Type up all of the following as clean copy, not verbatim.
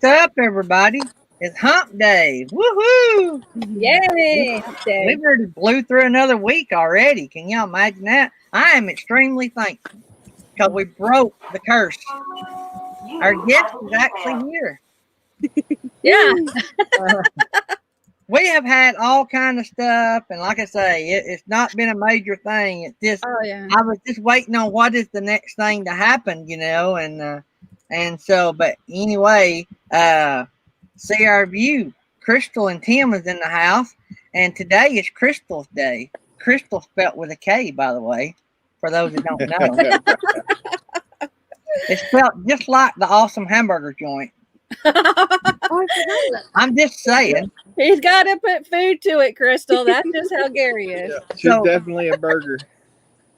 What's up, everybody? It's Hump Day. Woohoo! Yay! We've already blew through another week already. Can y'all imagine that? I am extremely thankful because we broke the curse. Our guest is actually here. Yeah. We have had all kind of stuff, and like I say, it's not been a major thing. It's just I was just waiting on what is the next thing to happen, and so. But anyway, seeouRView. Krystal and Tim is in the house, and today is Krystal's day. Krystal spelt with a K, by the way, for those that don't know. It's spelled just like the awesome hamburger joint. I'm just saying. He's got to put food to it, Krystal. That's just how Gary is. Yeah, she's definitely a burger.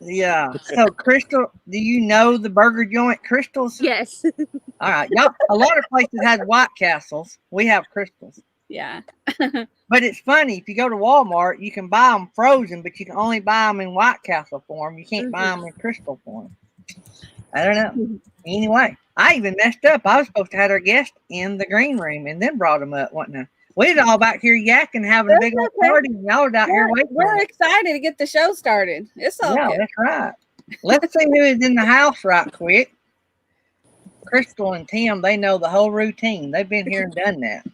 Yeah. So, Krystal, do you know the burger joint Krystals? Yes. All right. Y'all, a lot of places have White Castles. We have Krystals. Yeah. But it's funny. If you go to Walmart, you can buy them frozen, but you can only buy them in White Castle form. You can't buy them in Krystal form. I don't know. Anyway, I even messed up. I was supposed to have our guest in the green room and then brought them up, wasn't I? We was all back here yakking, having a big old party, and y'all was out here waiting. We're excited to get the show started. It's all good. That's right. Let's see who is in the house right quick. Krystal and Tim, they know the whole routine. They've been here and done that.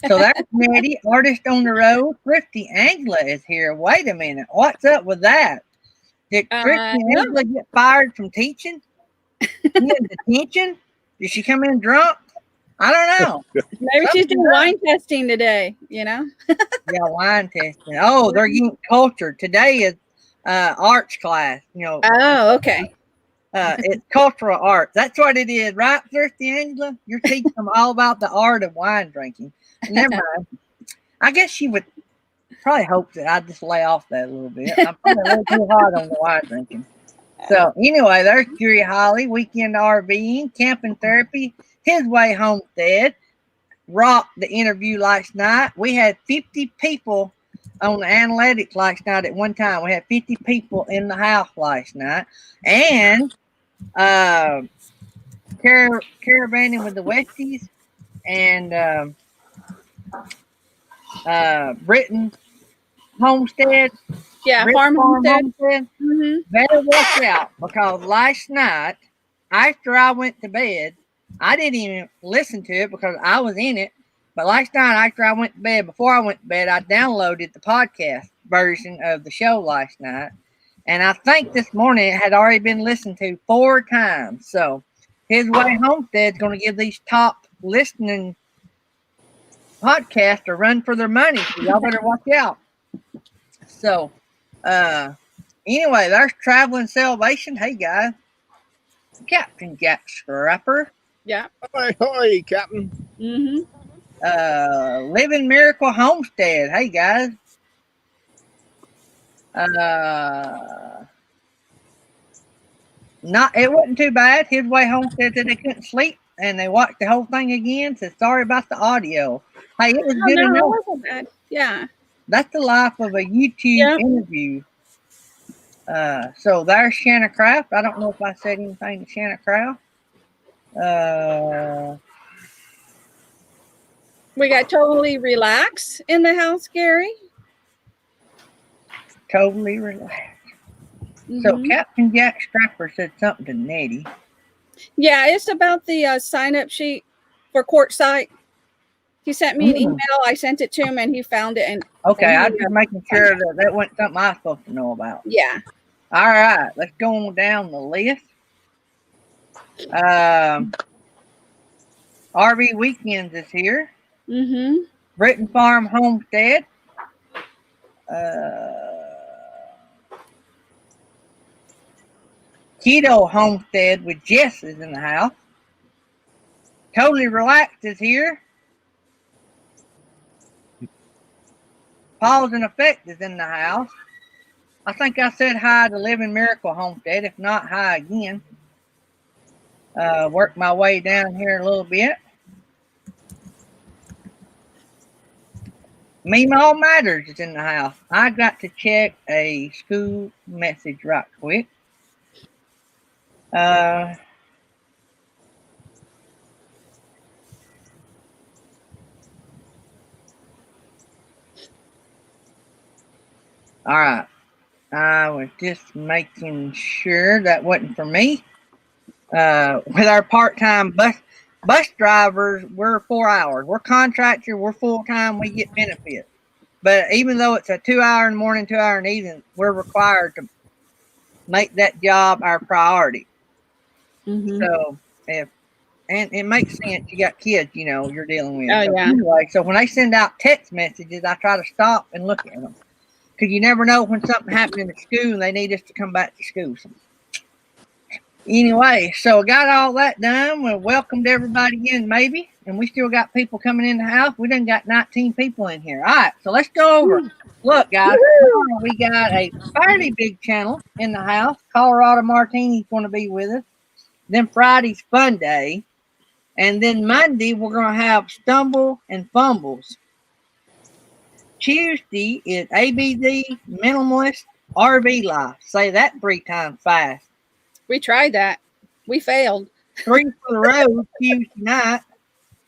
So that's Nettie, artist on the road. Christy Angela is here. Wait a minute. What's up with that? Did Christy Angela get fired from teaching? In detention? Did she come in drunk? I don't know. Maybe she's doing wine testing today, Yeah, wine testing. Oh, they're getting cultured. Today is arts class, Oh, okay. It's cultural arts. That's what it is, right, Thirsty Angela? You're teaching them all about the art of wine drinking. Never mind. I guess she would probably hope that I'd just lay off that a little bit. I'm probably a little too hard on the wine drinking. So anyway, there's Jerry Holly, weekend RVing, camping therapy, his way homestead. Rocked the interview last night. We had 50 people on the analytics last night at one time. We had 50 people in the house last night. And caravanning with the Westies and Britain homestead. Yeah, farm homestead. Better watch out, because last night, after I went to bed, I didn't even listen to it because I was in it. But last night, after I went to bed, before I went to bed, I downloaded the podcast version of the show last night. And I think this morning it had already been listened to 4 times. So His Way Homestead is going to give these top listening podcasts a run for their money. So y'all better watch out. So, anyway, there's Traveling Salvation. Hey, guys. Captain Jack Scrapper. Yeah. Hi, Captain. Living Miracle Homestead. Hey, guys. It wasn't too bad. His Way Homestead said they couldn't sleep and they watched the whole thing again. So sorry about the audio. Hey, it was good enough. It wasn't bad. Yeah. That's the life of a YouTube interview. So there's Shanna Craft. I don't know if I said anything to Shanna Craft. We got Totally Relax in the house, Gary. Totally Relax. So Captain Jack Scrapper said something to Nettie. Yeah, it's about the sign-up sheet for Quartzsite. He sent me an email. I sent it to him, and he found it. And I'm just making sure that wasn't something I was supposed to know about. Yeah. All right, let's go on down the list. RV Weekends is here. Britain Farm Homestead. Keto Homestead with Jess is in the house. Totally Relaxed is here. Pause and Effect is in the house. I think I said hi to Living Miracle Homestead. If not, hi again. Work my way down here a little bit. Meemaw Matters is in the house. I got to check a school message right quick. All right. I was just making sure that wasn't for me. With our part-time bus drivers, we're 4 hours. We're contractor. We're full-time. We get benefits. But even though it's a 2 hour in the morning, 2 hour in the evening, we're required to make that job our priority. So and it makes sense. You got kids, you're dealing with. Oh, So yeah. anyway, so when they send out text messages, I try to stop and look at them. Because you never know when something happened in the school and they need us to come back to school. So anyway, so I got all that done. We welcomed everybody in, maybe. And we still got people coming in the house. We done got 19 people in here. All right, so let's go over. Look, guys, we got a fairly big channel in the house. Colorado Martini's going to be with us. Then Friday's Fun Day. And then Monday, we're going to have Stumble and Fumbles. Tuesday is ABD, Minimalist, RV Life. Say that 3 times fast. We tried that. We failed. 3 for the road Tuesday night.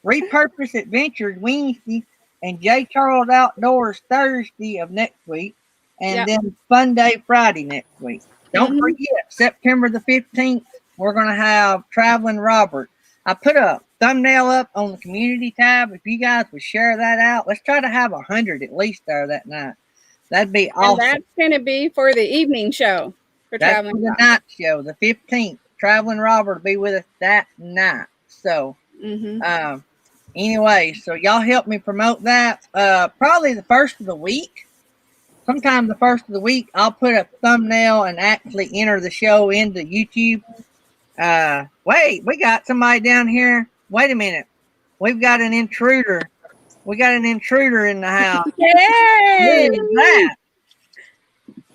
Repurpose Adventures Wednesday. And J. Charles Outdoors Thursday of next week. And then Fun Day Friday next week. Don't forget, September the 15th, we're going to have Traveling Robert. I put a thumbnail up on the community tab. If you guys would share that out, let's try to have 100 at least there that night. That'd be awesome. And that's going to be for the evening show. That's for the night show, the 15th. Traveling Robert will be with us that night. So, anyway, so y'all help me promote that. Probably the first of the week. Sometime the first of the week, I'll put a thumbnail and actually enter the show into YouTube. Wait, we got somebody down here. Wait a minute. We've got an intruder. We got an intruder in the house. Yay! Who is that?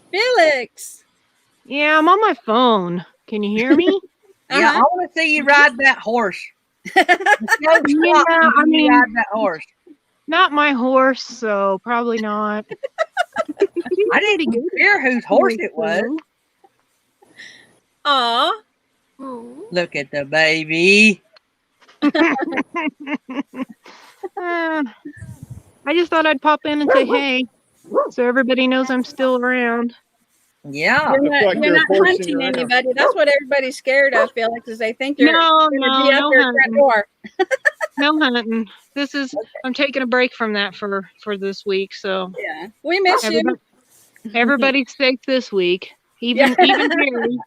Felix. Yeah, I'm on my phone. Can you hear me? Yeah, I want to see you ride that horse. Yeah, I mean, ride that horse. Not my horse, so probably not. I didn't even hear whose horse it was. Aw. Look at the baby. I just thought I'd pop in and say hey, so everybody knows I'm still around. Yeah. You're not hunting anybody. That's what everybody's scared of, Felix, is they think you're no front door. No hunting. I'm taking a break from that for this week. So yeah, we miss you. Everybody's safe this week. Even Jerry.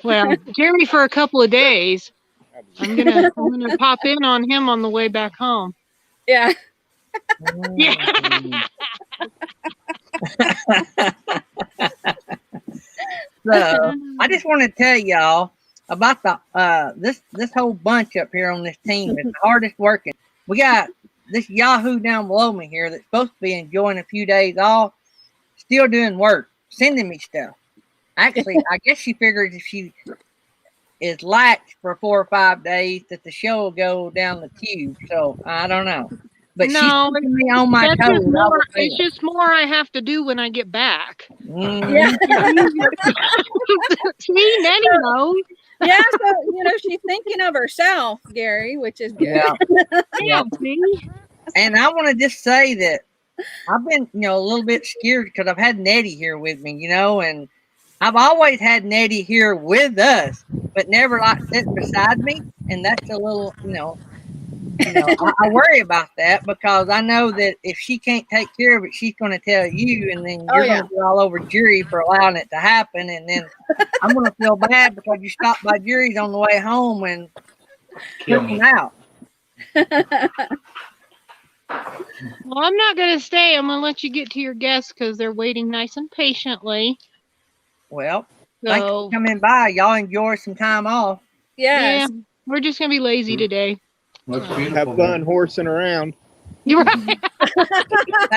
Well, Jerry for a couple of days. I'm gonna pop in on him on the way back home. Yeah. Yeah. So I just want to tell y'all about the this whole bunch up here on this team. It's the hardest working. We got this Yahoo down below me here that's supposed to be enjoying a few days off, still doing work, sending me stuff. Actually, I guess she figures if she is laxed for 4 or 5 days that the show will go down the tube. So I don't know. But no, she's me on my toes. It's just more I have to do when I get back. Yeah. See, Nettie knows. Yeah, so she's thinking of herself, Gary, which is good. Yeah. See? And I want to just say that I've been, a little bit scared because I've had Nettie here with me, and I've always had Nettie here with us, but never like sitting beside me. And that's a little, I worry about that because I know that if she can't take care of it, she's going to tell you, and then you're going to be all over Jury for allowing it to happen. And then I'm going to feel bad because you stopped by Jury's on the way home and took him out. Well, I'm not going to stay. I'm going to let you get to your guests because they're waiting nice and patiently. Well, thanks for coming by. Y'all enjoy some time off. Yes. Yeah, we're just going to be lazy today. Have fun horsing around. You're right.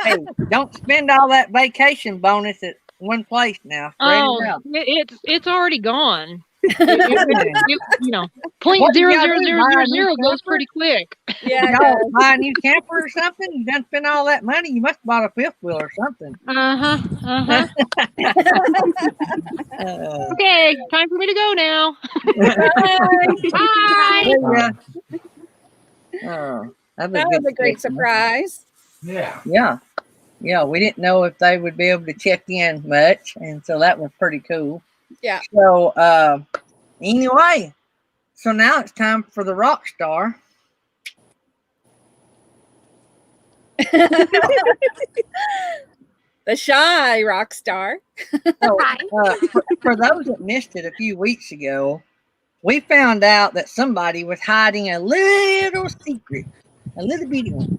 Hey, don't spend all that vacation bonus at one place now. It's already gone. 0.00000 goes pretty quick. Yeah, y'all buy a new camper or something? You done spend all that money? You must have bought a fifth wheel or something. Okay, time for me to go now. Bye. Oh, that was a great surprise. Yeah. Yeah, we didn't know if they would be able to check in much, and so that was pretty cool. Yeah. So anyway, so now it's time for the rock star. The shy rock star. So, for those that missed it a few weeks ago, we found out that somebody was hiding a little secret, a little bitty one.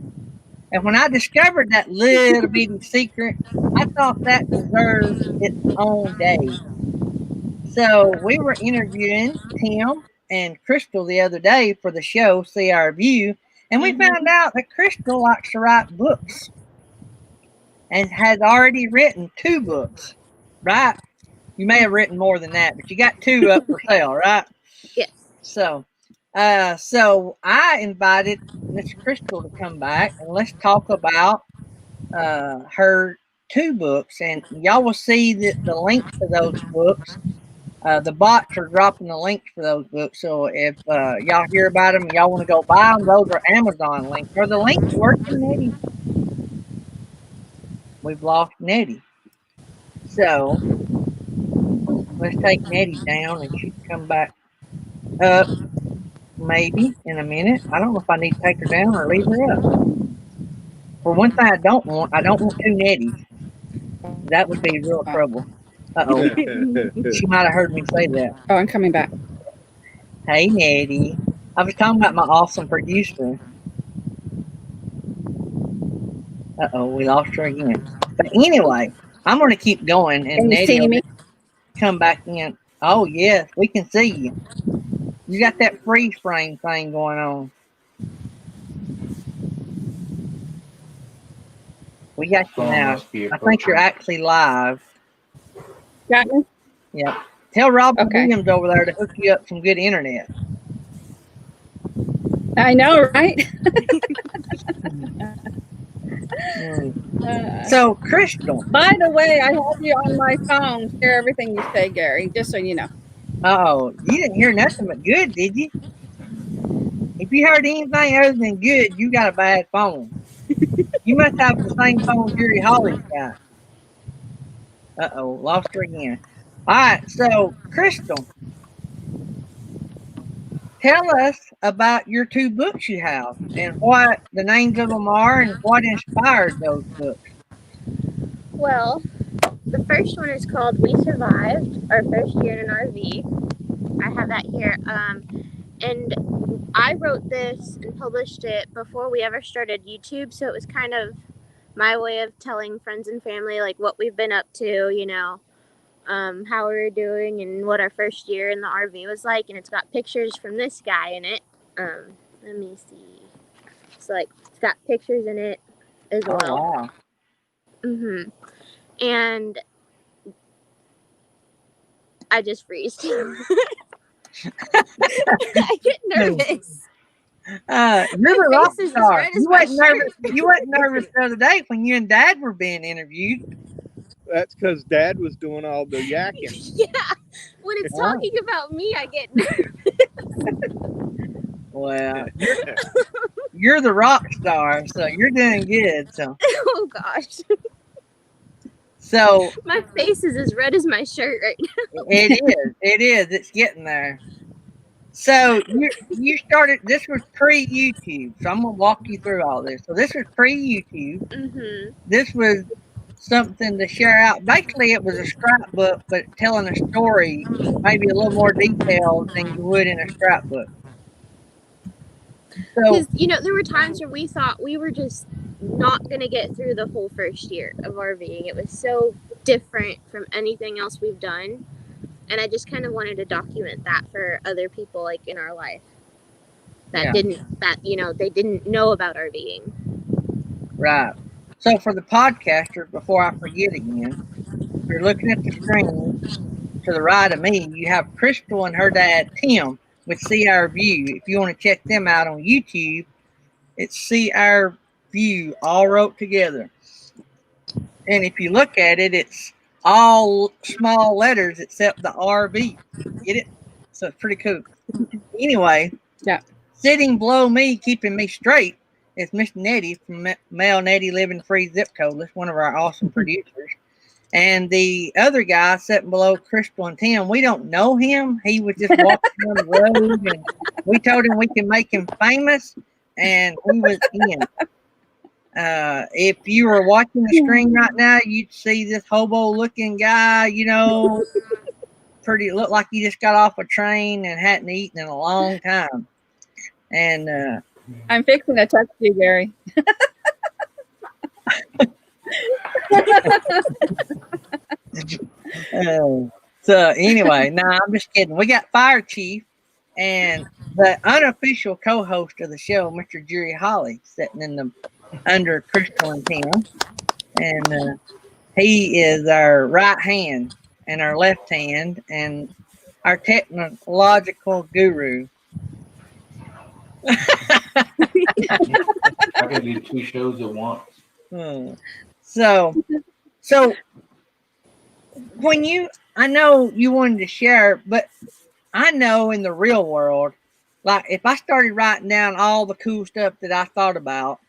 And when I discovered that little bitty secret, I thought that deserved its own day. So we were interviewing Tim and Krystal the other day for the show seeouRView, and we found out that Krystal likes to write books and has already written 2 books, right? You may have written more than that, but you got 2 up for sale, right? Yes. So, so I invited Miss Krystal to come back and let's talk about her 2 books, and y'all will see that the links to those books. The bots are dropping the links for those books, so if y'all hear about them and y'all want to go buy them, those are Amazon links. Are the links working, Nettie? We've lost Nettie. So let's take Nettie down and she can come back up maybe in a minute. I don't know if I need to take her down or leave her up. For one thing I don't want 2 Netties. That would be real trouble. Uh-oh. She might have heard me say that. Oh, I'm coming back. Hey, Nettie. I was talking about my awesome producer. Uh-oh, we lost her again. But anyway, I'm going to keep going. And Can you see me? Come back in. Oh, yes, we can see you. You got that freeze frame thing going on. We got you now. I think you're actually live. Got me? Yep. Tell Robert Okay. Williams over there to hook you up some good internet. I know, right? So, Krystal. By the way, I have you on my phone. Hear everything you say, Gary, just so you know. Oh, you didn't hear nothing but good, did you? If you heard anything other than good, you got a bad phone. You must have the same phone Jerry Holly's got. Uh-oh, lost her again. All right, so, Krystal, tell us about your 2 books you have and what the names of them are and what inspired those books. Well, the first one is called We Survived Our First Year in an RV. I have that here. And I wrote this and published it before we ever started YouTube, so it was kind of my way of telling friends and family like what we've been up to, you know, how we were doing and what our first year in the RV was like. And it's got pictures from this guy in it. Let me see. It's like it's got pictures in it as well. Oh, wow. And I just freeze. I get nervous. You're the rock face is as star. red as You my wasn't nervous. You wasn't nervous the other day when you and Dad were being interviewed. That's because Dad was doing all the yakking. Yeah. When it's talking about me, I get nervous. Well, you're the rock star, so you're doing good. So, Oh gosh. so My face is as red as my shirt right now. it is. It's getting there. So you started. This was pre-YouTube, so I'm gonna walk you through all this. So this was pre-YouTube. This was something to share out. Basically, it was a scrapbook, but telling a story, maybe a little more detailed than you would in a scrapbook. So, Because, you know, there were times where we thought we were just not going to get through the whole first year of RVing. It was so different from anything else we've done. And I just kind of wanted to document that for other people, like, in our life. That they didn't know about RVing. right. So for the podcasters, before I forget again, you're looking at the screen to the right of me. You have Krystal and her dad, Tim, with seeouRView. If you want to check them out on YouTube, it's seeouRView, all wrote together. And if you look at it, it's all small letters except the RV. Get it? So it's pretty cool. Anyway, Yeah. sitting below me, keeping me straight, is Miss Nettie from Mel Nettie Living Free Zip Code. That's one of our awesome producers. And the other guy sitting below Krystal and Tim, we don't know him. He was just walking down the road, and we told him we can make him famous, and he was in. If you were watching the screen right now, you'd see this hobo-looking guy, looked like he just got off a train and hadn't eaten in a long time. And I'm fixing to touch you, Gary. So anyway, no, I'm just kidding. We got Fire Chief and the unofficial co-host of the show, Mr. Jerry Holly, sitting under Krystal and Tim, and he is our right hand and our left hand and our technological guru. I can do 2 shows at once. So when I know you wanted to share, but I know in the real world, like if I started writing down all the cool stuff that I thought about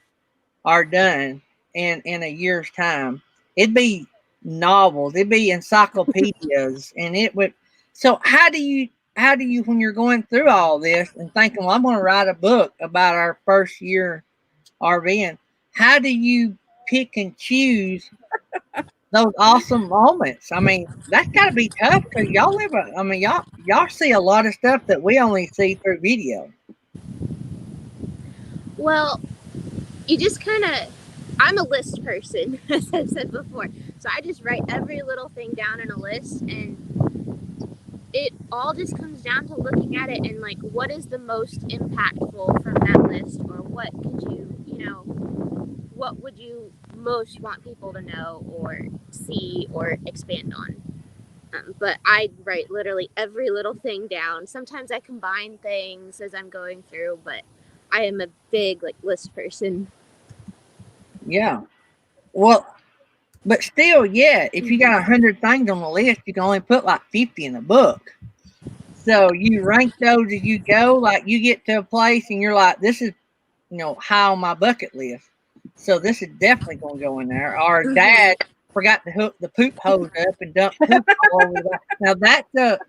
or done in a year's time, it'd be novels, it'd be encyclopedias, and it would. So how do you, when you're going through all this and thinking, well, I'm going to write a book about our first year RVing, how do you pick and choose those awesome moments? I mean, that's got to be tough because y'all y'all see a lot of stuff that we only see through video. Well, you just kind of, I'm a list person, as I've said before. So I just write every little thing down in a list, and it all just comes down to looking at it and like, what is the most impactful from that list, or what could what would you most want people to know or see or expand on? But I write literally every little thing down. Sometimes I combine things as I'm going through, but I am a big list person. Yeah. Well, but still, yeah, if you got 100 things on the list, you can only put like 50 in the book. So you rank those as you go. Like you get to a place and you're like, this is, high on my bucket list. So this is definitely going to go in there. Or Dad forgot to hook the poop hose up and dump poop all over that. Now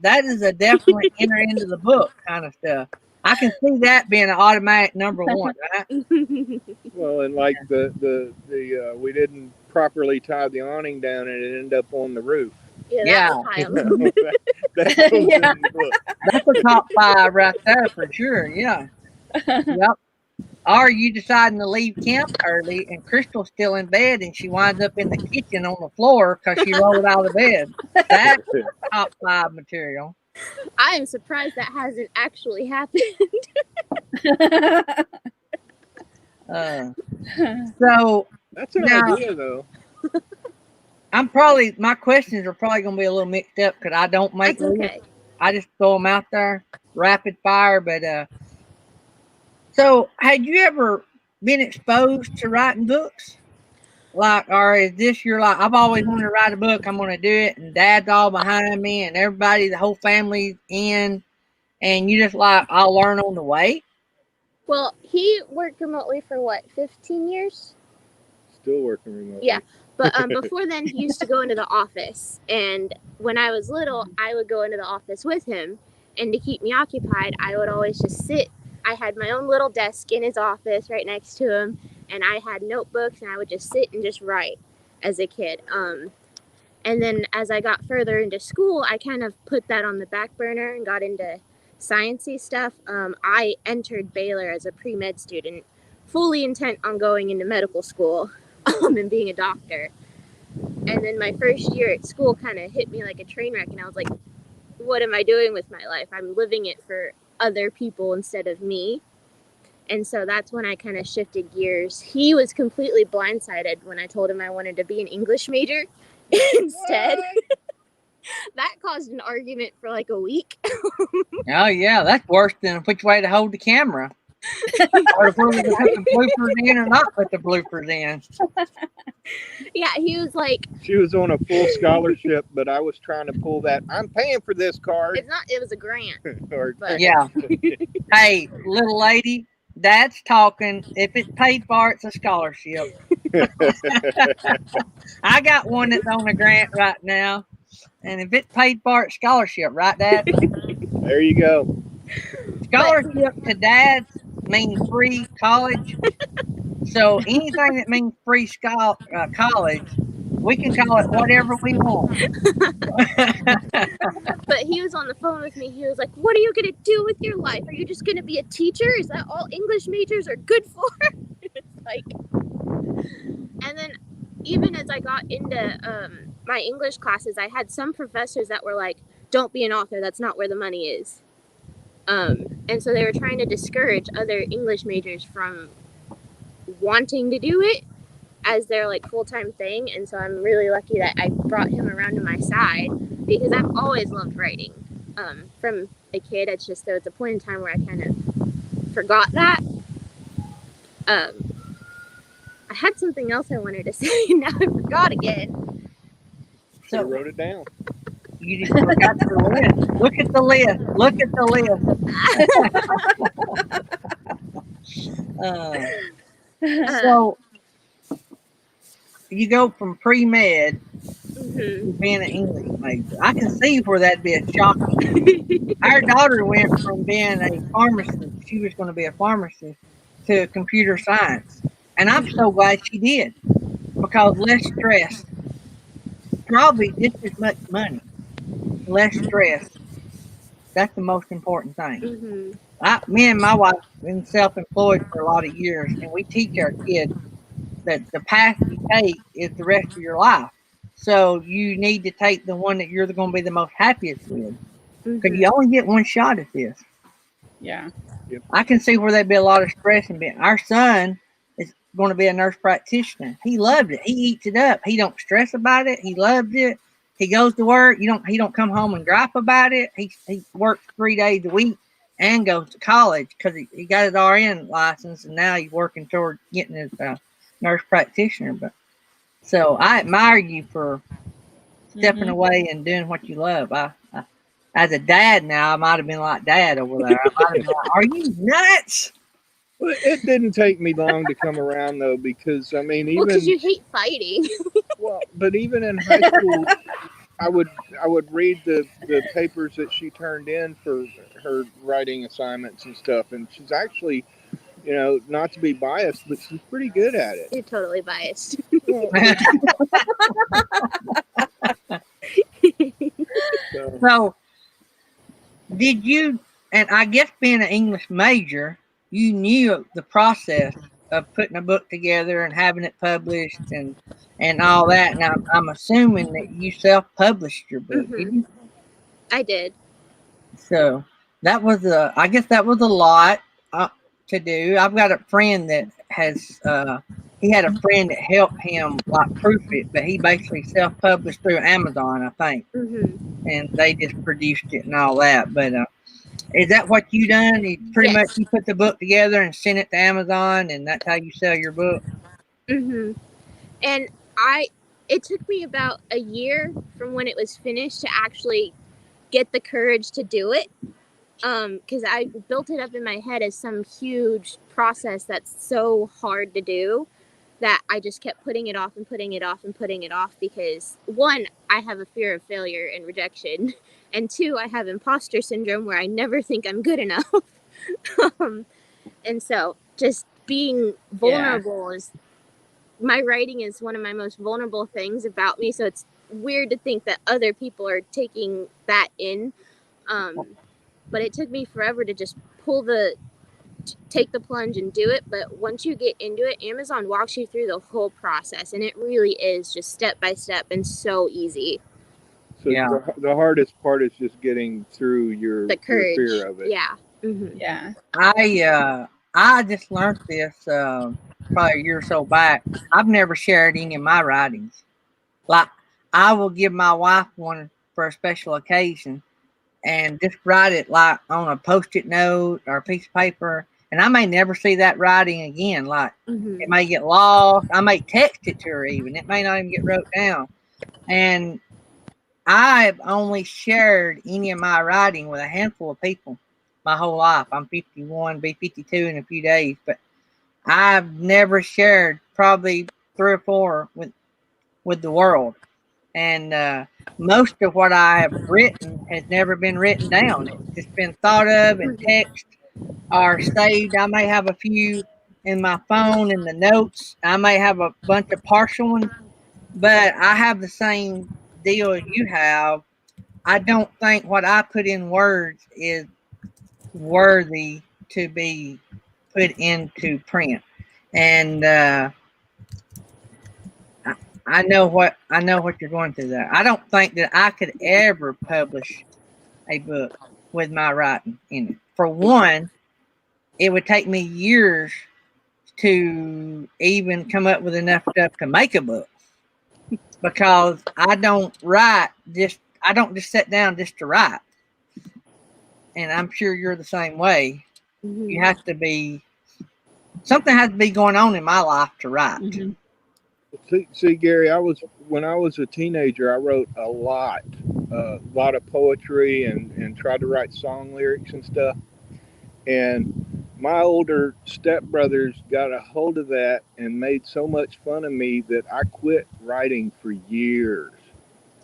that is a definitely enter into the book kind of stuff. I can see that being an automatic number 1, right? Well, and like the we didn't properly tie the awning down and it ended up on the roof. Yeah, that was high on the list. That goes in the book. That's a top 5 right there for sure. Yeah. Yep. Or you deciding to leave camp early and Krystal's still in bed and she winds up in the kitchen on the floor because she rolled out of bed. That's top 5 material. I am surprised that hasn't actually happened. So that's an idea, though. My questions are probably going to be a little mixed up because I don't make lists. Okay. I just throw them out there, rapid fire. But so had you ever been exposed to writing books? Or is this I've always wanted to write a book, I'm going to do it, and Dad's all behind me, and everybody, the whole family's in, and you just I'll learn on the way? Well, he worked remotely for 15 years? Still working remotely. Yeah, but before then, he used to go into the office, and when I was little, I would go into the office with him, and to keep me occupied, I would always just sit. I had my own little desk in his office right next to him, and I had notebooks, and I would just sit and just write as a kid. And then as I got further into school, I kind of put that on the back burner and got into sciencey stuff. I entered Baylor as a pre-med student, fully intent on going into medical school and being a doctor. And then my first year at school kind of hit me like a train wreck, and I was like, what am I doing with my life? I'm living it for other people instead of me. And so that's when I kind of shifted gears. He was completely blindsided when I told him I wanted to be an English major instead. That caused an argument for like a week. Oh yeah, that's worse than which way to hold the camera. Or if we're going to put the bloopers in or not put the bloopers in. Yeah, he was like... She was on a full scholarship, but I was trying to pull that, I'm paying for this card. It was a grant. Yeah. Hey, little lady, Dad's talking. If it's paid for, it's a scholarship. I got one that's on a grant right now. And if it's paid for, it's scholarship, right, Dad? There you go. Scholarship to Dad means free college. So anything that means free college, we can call it whatever we want. But he was on the phone with me. He was like, "What are you gonna do with your life? Are you just gonna be a teacher? Is that all English majors are good for?" It's like, and then even as I got into my English classes, I had some professors that were like, "Don't be an author. That's not where the money is." And so they were trying to discourage other English majors from wanting to do it as their like full-time thing. And so I'm really lucky that I brought him around to my side, because I've always loved writing from a kid. It's just there was a point in time where I kind of forgot that. I had something else I wanted to say, and now I forgot again. So you wrote it down. You just forgot the list. Look at the list. Look at the list. So you go from pre-med to being an English major. I can see where that'd be a shock. Our daughter went from being a pharmacist, she was going to be a pharmacist, to computer science. And I'm so glad she did, because less stress, probably just as much money, less stress. That's the most important thing. Me and my wife have been self-employed for a lot of years, and we teach our kids that the path you take is the rest of your life. So you need to take the one that you're going to be the most happiest with, because you only get one shot at this. Yeah. Yep. I can see where there'd be a lot of stress in being. Our son is going to be a nurse practitioner. He loved it. He eats it up. He don't stress about it. He loves it. He goes to work. He don't come home and gripe about it. He works 3 days a week and goes to college because he got his RN license, and now he's working toward getting his nurse practitioner. But so I admire you for stepping away and doing what you love. As a dad now, I might have been like Dad over there. I might have been like, "Are you nuts?" Well, it didn't take me long to come around, though, because I mean, even because you hate fighting. Well, but even in high school, I would read the papers that she turned in for her writing assignments and stuff, and she's actually, not to be biased, but she's pretty good at it. You're totally biased. So, did you? And I guess being an English major, you knew the process of putting a book together and having it published and all that. Now, I'm assuming that you self-published your book, did you? I did. So I guess that was a lot to do. I've got a friend that has, he had a friend that helped him like proof it, but he basically self-published through Amazon, I think. And they just produced it and all that. But is that what you done? You pretty much you put the book together and sent it to Amazon, and that's how you sell your book? And it took me about a year from when it was finished to actually get the courage to do it. Because I built it up in my head as some huge process that's so hard to do that I just kept putting it off and putting it off and putting it off because, one, I have a fear of failure and rejection, and two, I have imposter syndrome where I never think I'm good enough. And so just being vulnerable is, my writing is one of my most vulnerable things about me, so it's weird to think that other people are taking that in. But it took me forever to just take the plunge and do it. But once you get into it, Amazon walks you through the whole process, and it really is just step by step and so easy. So the hardest part is just getting through the courage. Your fear of it. Yeah. Yeah. I just learned this probably a year or so back. I've never shared any of my writings. Like, I will give my wife one for a special occasion and just write it like on a Post-it note or a piece of paper. And I may never see that writing again. Like, it may get lost. I may text it to her even. It may not even get wrote down. And I've only shared any of my writing with a handful of people. my whole life. I'm 51, be 52 in a few days, but I've never shared probably 3 or 4 with the world. And most of what I have written has never been written down. It's just been thought of and text or saved. I may have a few in my phone in the notes. I may have a bunch of partial ones, but I have the same deal as you have. I don't think what I put in words is worthy to be put into print. And I know what you're going through there. I don't think that I could ever publish a book with my writing in it. For one, it would take me years to even come up with enough stuff to make a book, because I don't just sit down just to write. And I'm sure you're the same way. Mhm. You have to be, something has to be going on in my life to write. See, Gary, when I was a teenager, I wrote a lot of poetry and tried to write song lyrics and stuff. And my older stepbrothers got a hold of that and made so much fun of me that I quit writing for years.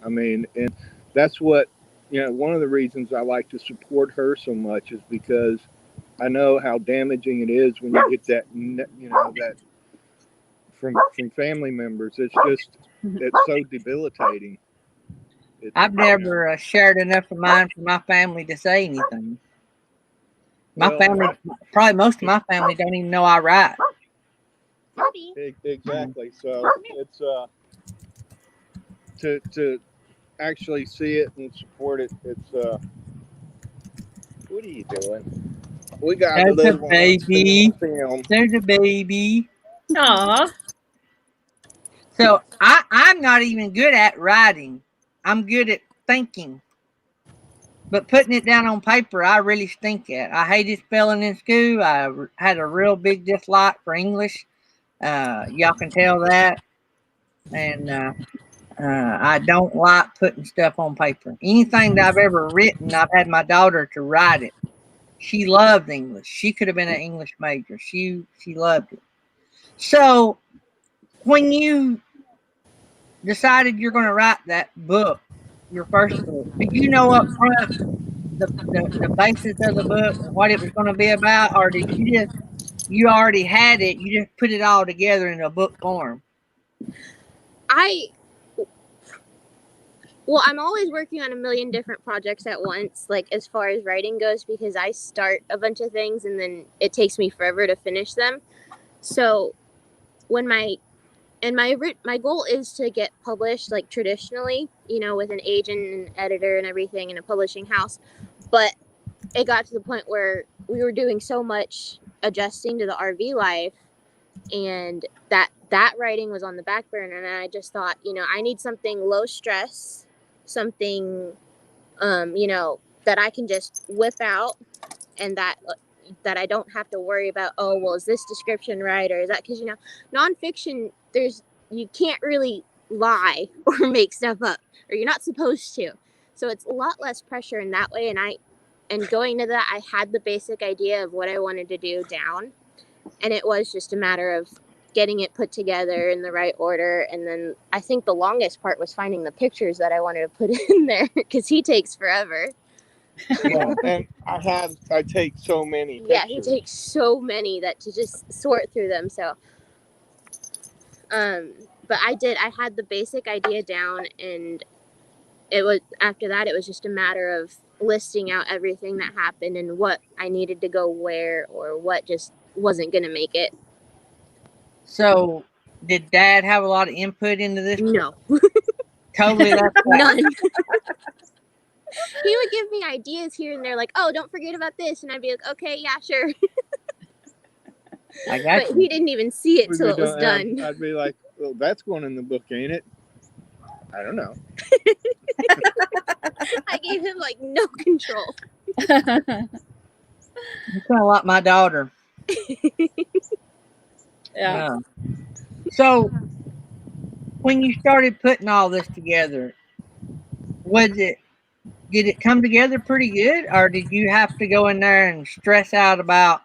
I mean, and that's what, one of the reasons I like to support her so much is because I know how damaging it is when you get that, that from family members. It's so debilitating. I've never shared enough of mine for my family to say anything. My family, probably most of my family, don't even know I write. Exactly. So it's to actually see it and support it. It's what are you doing? We got There's a little a one baby. on film. There's a baby. Aw. So I'm not even good at writing. I'm good at thinking. But putting it down on paper, I really stink at. I hated spelling in school. I had a real big dislike for English. Y'all can tell that. And I don't like putting stuff on paper. Anything that I've ever written, I've had my daughter to write it. She loved English. She could have been an English major. She loved it. So when you decided you're going to write that book, your first book, did you know up front the basis of the book and what it was going to be about, or did you already had it, you just put it all together in a book form? Well, I'm always working on a million different projects at once, like as far as writing goes, because I start a bunch of things and then it takes me forever to finish them. So when my goal is to get published like traditionally, with an agent and editor and everything in a publishing house. But it got to the point where we were doing so much adjusting to the RV life, and that writing was on the back burner. And I just thought, I need something low stress, something, that I can just whip out, and that I don't have to worry about, oh, well, is this description right, or is that, because nonfiction, you can't really lie or make stuff up, or you're not supposed to. So it's a lot less pressure in that way. And going to that, I had the basic idea of what I wanted to do down, and it was just a matter of getting it put together in the right order. And then I think the longest part was finding the pictures that I wanted to put in there, because he takes forever. Yeah, and I take so many pictures. Yeah, he takes so many that to just sort through them. So but I had the basic idea down, and it was, after that, it was just a matter of listing out everything that happened and what I needed to go where, or what just wasn't going to make it. So did Dad have a lot of input into this? No. Totally left that. None. He would give me ideas here and there, like, oh, don't forget about this. And I'd be like, okay, yeah, sure. I got But you. he didn't even see it till it was done. I'd be like, well, that's going in the book, ain't it? I don't know. I gave him like no control. You kind of like my daughter. Yeah. So when you started putting all this together, was it did it come together pretty good, or did you have to go in there and stress out about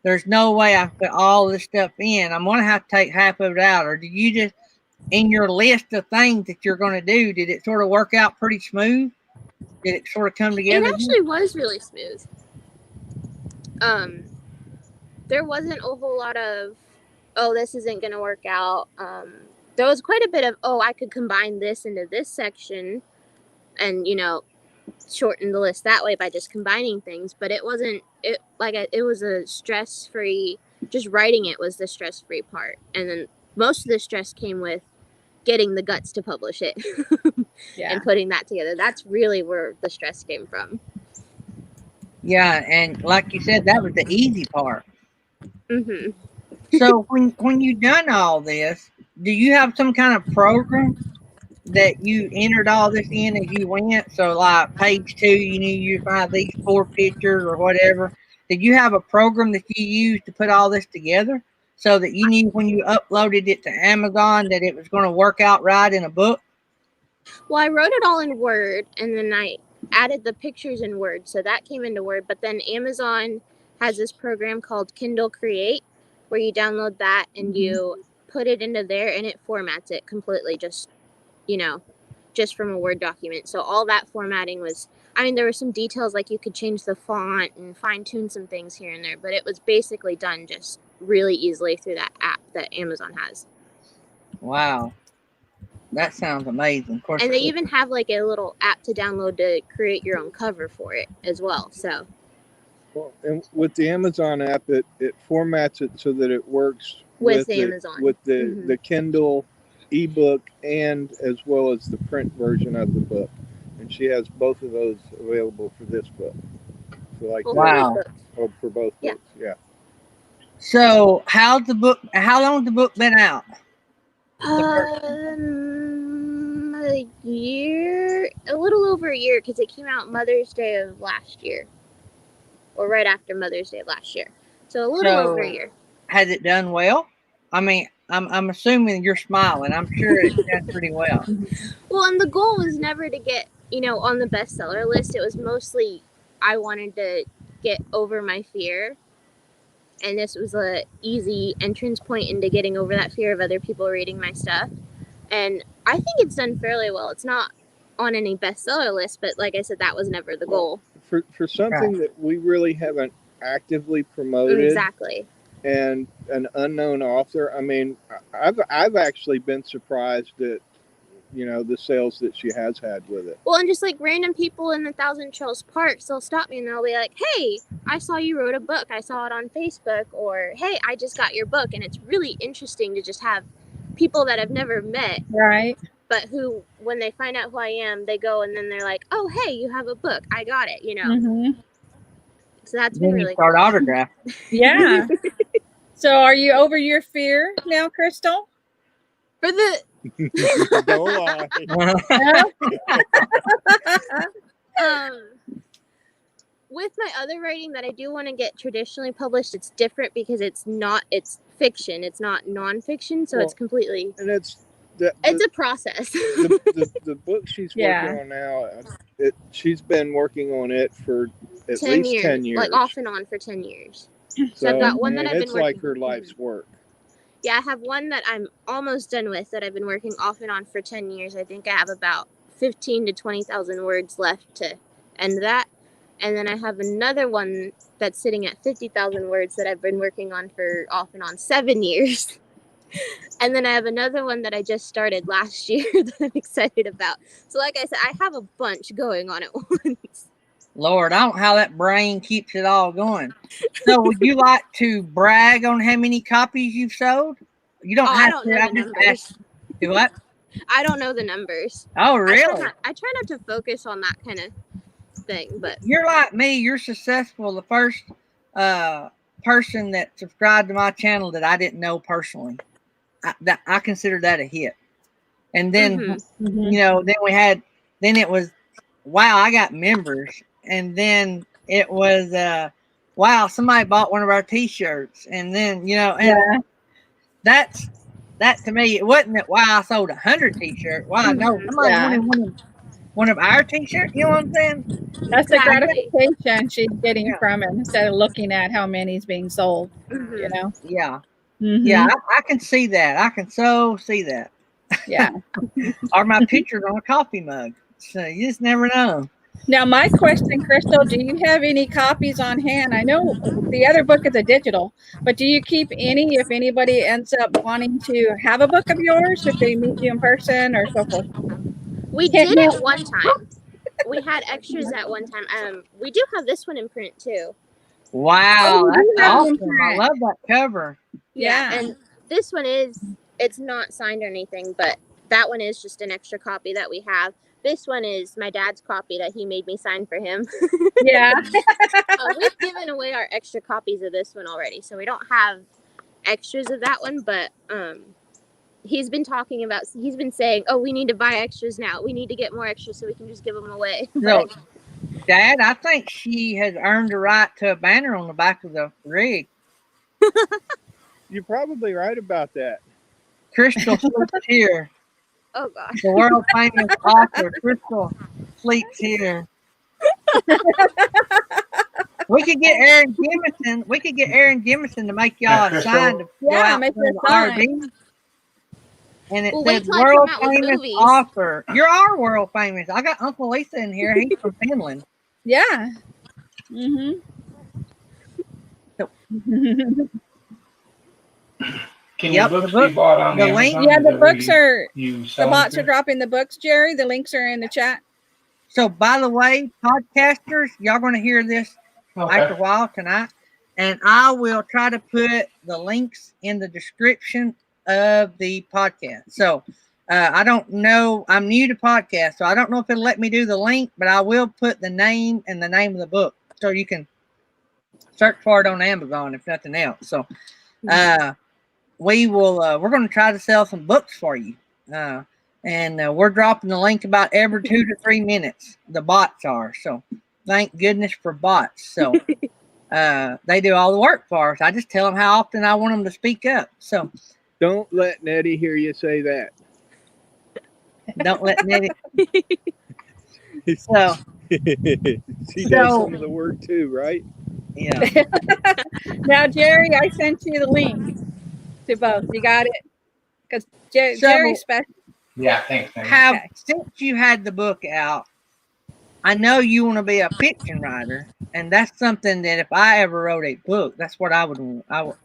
there's no way I put all this stuff in, I'm going to have to take half of it out, or did you just in your list of things that you're going to do, did it sort of work out pretty smooth? Did it sort of come together? It actually was really smooth. There wasn't a whole lot of, oh, this isn't going to work out. There was quite a bit of, oh, I could combine this into this section and, you know, shorten the list that way by just combining things. But it wasn't, it was a stress-free, just writing it was the stress-free part. And then most of the stress came with getting the guts to publish it and putting that together. That's really where the stress came from. Yeah, and like you said, that was the easy part. Mm-hmm. So when you done all this, do you have some kind of program that you entered all this in as you went? So like page 2, you knew you find these 4 pictures or whatever. Did you have a program that you used to put all this together so that you knew when you uploaded it to Amazon that it was going to work out right in a book? Well, I wrote it all in Word, and then I added the pictures in Word, so that came into Word. But then Amazon has this program called Kindle Create, where you download that and you put it into there, and it formats it completely, just, you know, just from a Word document. So all that formatting was, I mean, there were some details, like you could change the font and fine-tune some things here and there, but it was basically done just really easily through that app that Amazon has. Wow. That sounds amazing. Of course, and they even have like a little app to download to create your own cover for it as well. So, well, and with the Amazon app, it formats it so that it works with Amazon, with the Kindle ebook, and as well as the print version of the book. And she has both of those available for this book. So like wow, for both books, yeah. So how long has the book been out? A year, a little over a year, because it came out Mother's Day of last year, or right after Mother's Day of last year. So a little over a year. Has it done well? I mean, I'm assuming you're smiling. I'm sure it's done pretty well. Well, and the goal was never to get, you know, on the bestseller list. It was mostly I wanted to get over my fear. And this was a easy entrance point into getting over that fear of other people reading my stuff. And I think it's done fairly well. It's not on any bestseller list, but like I said, that was never the goal. For something that we really haven't actively promoted. Exactly. And an unknown author, I mean, I've actually been surprised at, you know, the sales that she has had with it. Well, and just like random people in the Thousand Trails Parks, they'll stop me and they'll be like, hey, I saw you wrote a book. I saw it on Facebook. Or, hey, I just got your book. And it's really interesting to just have people that I've never met. Right. But who, when they find out who I am, they go and then they're like, oh, hey, you have a book. I got it, you know. Mm-hmm. So that's been really cool. Autograph. Yeah. So are you over your fear now, Krystal? For the... Don't lie. With my other writing that I do want to get traditionally published, it's different because it's fiction. It's not nonfiction, so it's completely... And it's a process. the book she's working on now, she's been working on it for at least 10 years. Like off and on for 10 years. So I've got one that I've been working... It's like her life's work. Yeah, I have one that I'm almost done with that I've been working off and on for 10 years. I think I have about 15 to 20,000 words left to end that. And then I have another one that's sitting at 50,000 words that I've been working on for off and on 7 years. And then I have another one that I just started last year that I'm excited about. So like I said, I have a bunch going on at once. Lord, I don't know how that brain keeps it all going. So would you like to brag on how many copies you've sold? You don't have to. I don't know the numbers. Do what? I don't know the numbers. Oh, really? I try not to focus on that kind of thing, but... You're like me. You're successful. The first person that subscribed to my channel that I didn't know personally. I consider that a hit. And then, you know, then it was, wow, I got members. And then it was, wow, somebody bought one of our t-shirts. And then, you know, and that to me, it wasn't that, wow, I sold 100 t-shirts. Wow, no, somebody wanted one. one of our t-shirts. You know what I'm saying? That's the Exactly. gratification she's getting Yeah. from it instead of looking at how many is being sold. Mhm. You know. Yeah. Mhm. Yeah, I can see that. I can so see that. Yeah. Or my pictures on a coffee mug. So you just never know. Now, my question, Krystal, do you have any copies on hand? I know the other book is a digital, but do you keep any if anybody ends up wanting to have a book of yours if they meet you in person or so forth? We did at one time. We had extras at one time. We do have this one in print too. Wow, Oh, you do that's have them awesome. I print. love that cover. Yeah. And this one it's not signed or anything, but that one is just an extra copy that we have. This one is my dad's copy that he made me sign for him. Yeah. We've given away our extra copies of this one already, so we don't have extras of that one, but he's been saying, oh, we need to buy extras now. We need to get more extras so we can just give them away. So, Dad, I think she has earned the right to a banner on the back of the rig. You're probably right about that. Krystal sleeps here. Oh gosh. The world famous author Krystal sleeps here. We could get Aaron Jimison. We could get Aaron Jimison to make y'all a sign to go out make to her the a sign. RV. And it Well, wait says till I come world out with famous movies. author. You are world famous. I got Uncle Lisa in here. He's from Finland. Yeah. Mm-hmm. Can Yep, your books the book- be bought on the Amazon? link- Yeah, Is the that where books are, you the sell bots are them to? dropping the books, Jerry. The links are in the chat. So, by the way, podcasters, y'all going to hear this after a while tonight. And I will try to put the links in the description of the podcast. So, I don't know. I'm new to podcast, so I don't know if it'll let me do the link, but I will put the name and the name of the book so you can search for it on Amazon if nothing else. So, we will. We're going to try to sell some books for you, and we're dropping the link about every 2 to 3 minutes. The bots are so. Thank goodness for bots. So they do all the work for us. I just tell them how often I want them to speak up. So Don't let Nettie hear you say that. don't let Nettie. So She does some of the work too, right? yeah. Now, Jerry, I sent you the link to both. You got it? Because Jerry's special. Yeah, thanks, man. Have since you had the book out, I know you want to be a fiction writer, and that's something that if I ever wrote a book, that's what I would want.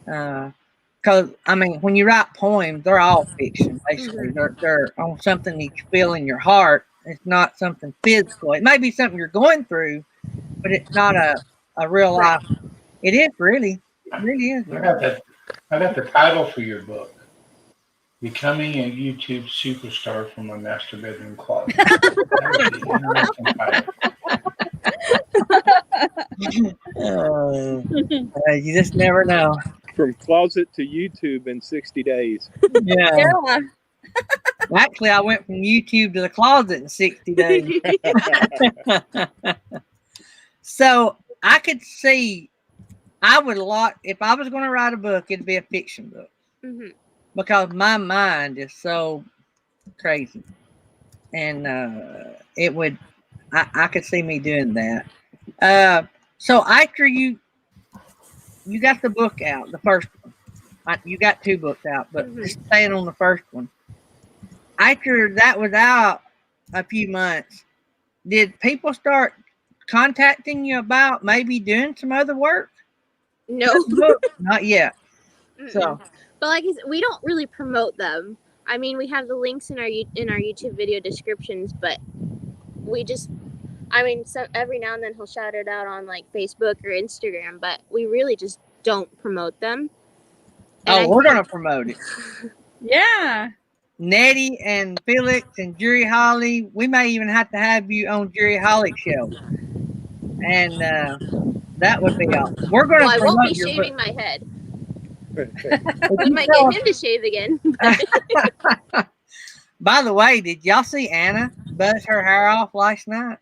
Because I mean, when you write poems, they're all fiction. Basically, they're on something that you feel in your heart. It's not something physical. It may be something you're going through, but it's not a real life. It is really. It really is. I got the title for your book. Becoming a YouTube Superstar from a Master Bedroom Closet. That would be an interesting title. You just never know. From closet to YouTube in 60 days. Yeah. Yeah. Actually, I went from YouTube to the closet in 60 days. So I could see, I would if I was going to write a book, it'd be a fiction book. Mm-hmm. Because my mind is so crazy. And it would, I could see me doing that. So after you got the book out, the first one. You got 2 books out, but just staying on the first one. After that was out a few months, did people start contacting you about maybe doing some other work? No. Not yet. So, but like I said, we don't really promote them. I mean, we have the links in our YouTube video descriptions, but we just, I mean, so every now and then he'll shout it out on like Facebook or Instagram, but we really just don't promote them. And we're going to promote it. Yeah. Nettie and Felix and Jerry Holly. We may even have to have you on Jerry Holly's show. And that would be awesome. We're going to promote I won't be your shaving book. my head. We might get him to shave again. By the way, did y'all see Anna buzz her hair off last night?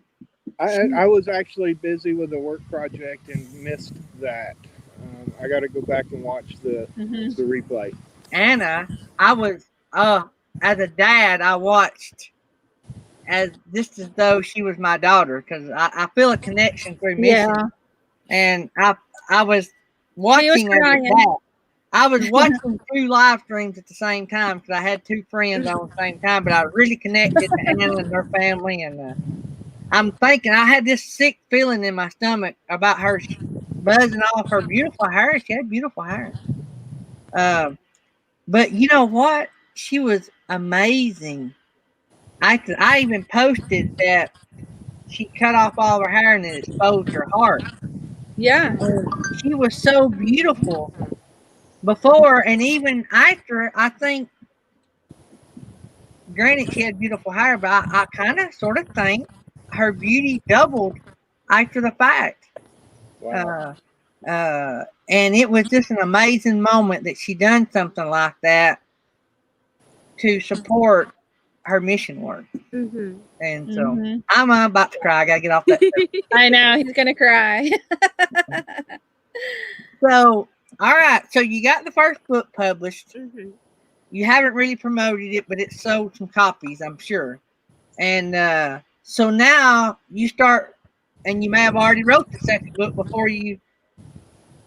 I was actually busy with a work project and missed that. I got to go back and watch the replay. Anna, I was as a dad, I watched as just as though she was my daughter, because I feel a connection through Mission. Yeah. And I was She was watching her crying. back. I was watching 2 live streams at the same time because I had 2 friends on at the same time, but I was really connected to Anna and her family. And I'm thinking, I had this sick feeling in my stomach about her buzzing off her beautiful hair. She had beautiful hair. But you know what? She was amazing. I even posted that she cut off all her hair and it exposed her heart. Yeah. She was so beautiful before and even after. I think, granted, she had beautiful hair, but I kind of sort of think her beauty doubled after the fact. Wow. And it was just an amazing moment that she done something like that to support her mission work. Mm-hmm. And so I'm about to cry. I gotta get off that. I know he's gonna cry. So, all right. So you got the first book published. Mm-hmm. You haven't really promoted it, but it sold some copies, I'm sure. And so now you start, and you may have already wrote the second book before you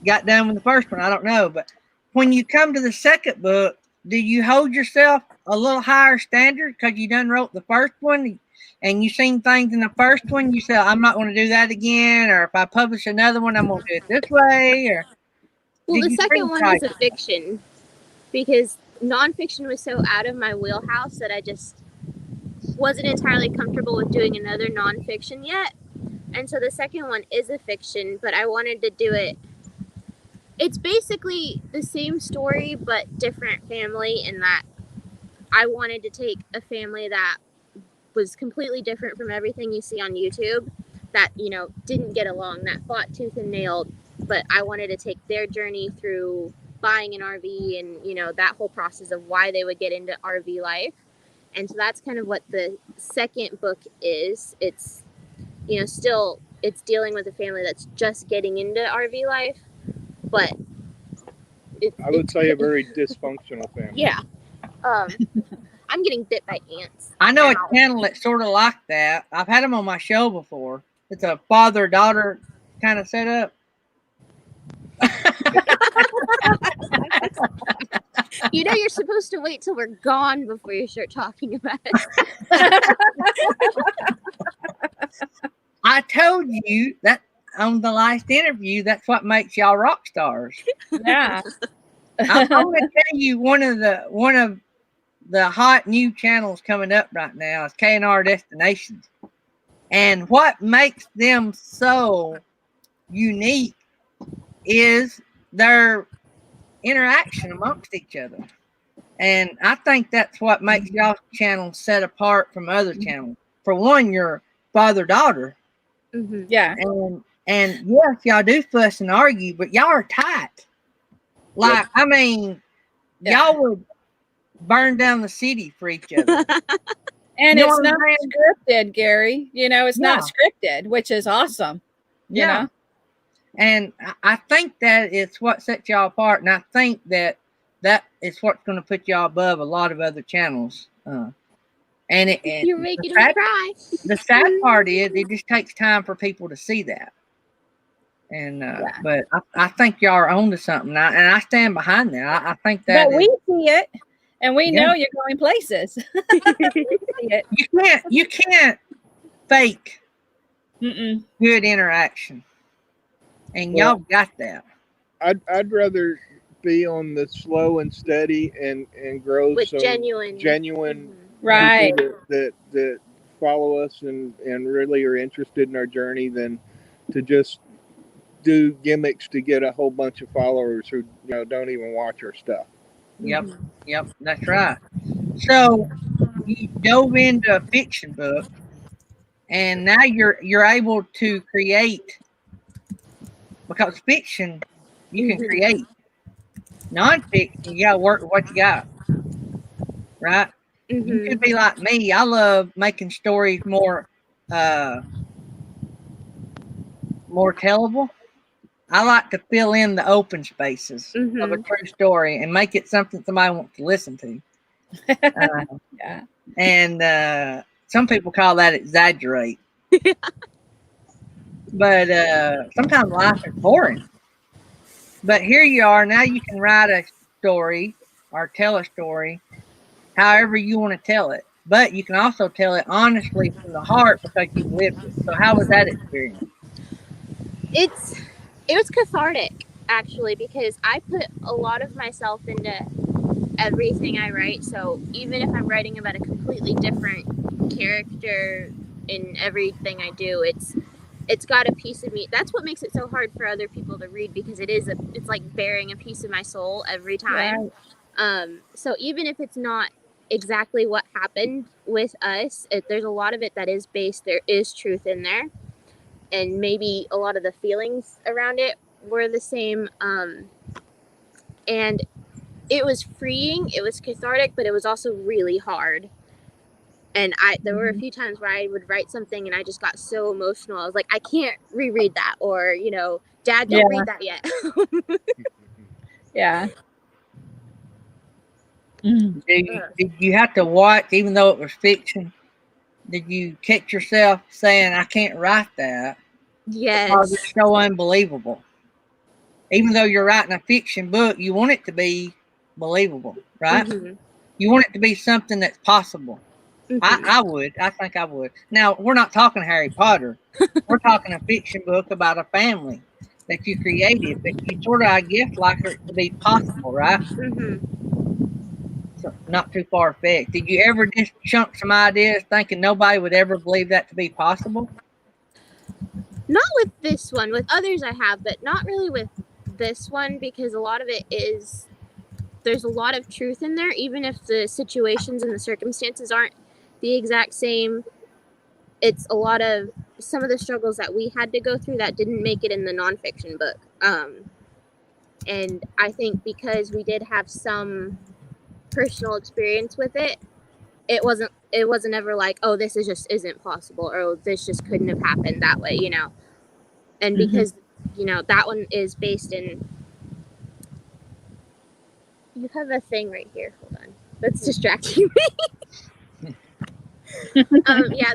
got done with the first one. I don't know. But when you come to the second book, do you hold yourself a little higher standard because you done wrote the first one and you seen things in the first one? You say, I'm not going to do that again. Or if I publish another one, I'm going to do it this way. Or Well, did the you second one was a screenwrite? fiction because nonfiction was so out of my wheelhouse that I just wasn't entirely comfortable with doing another nonfiction yet. And so the second one is a fiction, but I wanted to do it. It's basically the same story, but different family in that I wanted to take a family that was completely different from everything you see on YouTube, that, you know, didn't get along, that fought tooth and nail, but I wanted to take their journey through buying an RV and, you know, that whole process of why they would get into RV life. And so that's kind of what the second book is. It's, you know, still, it's dealing with a family that's just getting into RV life, but I would say a very dysfunctional family. yeah. I'm getting bit by ants. I know a channel that's sort of like that. I've had them on my show before. It's a father-daughter kind of setup. You know, you're supposed to wait till we're gone before you start talking about it. I told you that on the last interview, that's what makes y'all rock stars. Yeah. I'm going to tell you one of the hot new channels coming up right now is K&R Destinations. And what makes them so unique is their interaction amongst each other. And I think that's what makes y'all's channel set apart from other channels. For one, you're father-daughter. Mm-hmm. Yeah. And yes, y'all do fuss and argue, but y'all are tight. Like, I mean, y'all would burn down the city for each other. And You know it's what not I'm scripted, Gary. You know, it's not scripted, which is awesome. You know? And I think that it's what sets y'all apart. And I think that is what's going to put y'all above a lot of other channels. And You're making me cry. The sad part is it just takes time for people to see that. And but I think y'all are onto something, and I stand behind that. I think that. But we see it, and we know you're going places. We see it. You can't fake Mm-mm. good interaction, and y'all got that. I'd rather be on the slow and steady and grow with some genuine right people that follow us and really are interested in our journey than to just do gimmicks to get a whole bunch of followers who don't even watch our stuff. Yep, that's right. So you dove into a fiction book, and now you're able to create, because fiction you can create. Nonfiction, you gotta work with what you got, right? You could be like me. I love making stories more tellable. I like to fill in the open spaces of a true story and make it something somebody wants to listen to. some people call that exaggerate. But sometimes life is boring. But here you are now. You can write a story or tell a story however you want to tell it. But you can also tell it honestly from the heart because you've lived it. So how was that experience? It was cathartic, actually, because I put a lot of myself into everything I write. So even if I'm writing about a completely different character in everything I do, it's got a piece of me. That's what makes it so hard for other people to read, because it's like bearing a piece of my soul every time. Right. So even if it's not exactly what happened with us, there's a lot of it that is based. There is truth in there, and maybe a lot of the feelings around it were the same. And it was freeing. It was cathartic, but it was also really hard. And there were a few times where I would write something and I just got so emotional. I was like, I can't reread that, or Dad, don't read that yet. Yeah. Did you have to watch, even though it was fiction? Did you catch yourself saying, I can't write that? Yes. Because it's so unbelievable. Even though you're writing a fiction book, you want it to be believable, right? Mm-hmm. You want it to be something that's possible. Mm-hmm. I would. I think I would. Now, we're not talking Harry Potter. We're talking a fiction book about a family that you created, but you sort of, I guess, like it to be possible, right? Mm-hmm. So not too far fetched. Did you ever just chunk some ideas thinking nobody would ever believe that to be possible? Not with this one. With others I have, but not really with this one, because a lot of it is, there's a lot of truth in there, even if the situations and the circumstances aren't the exact same. It's a lot of some of the struggles that we had to go through that didn't make it in the nonfiction book. And I think because we did have some personal experience with it, it wasn't ever like, oh, this just isn't possible, or oh, this just couldn't have happened that way, And because that one is based in, you have a thing right here, hold on, that's distracting me. Yeah,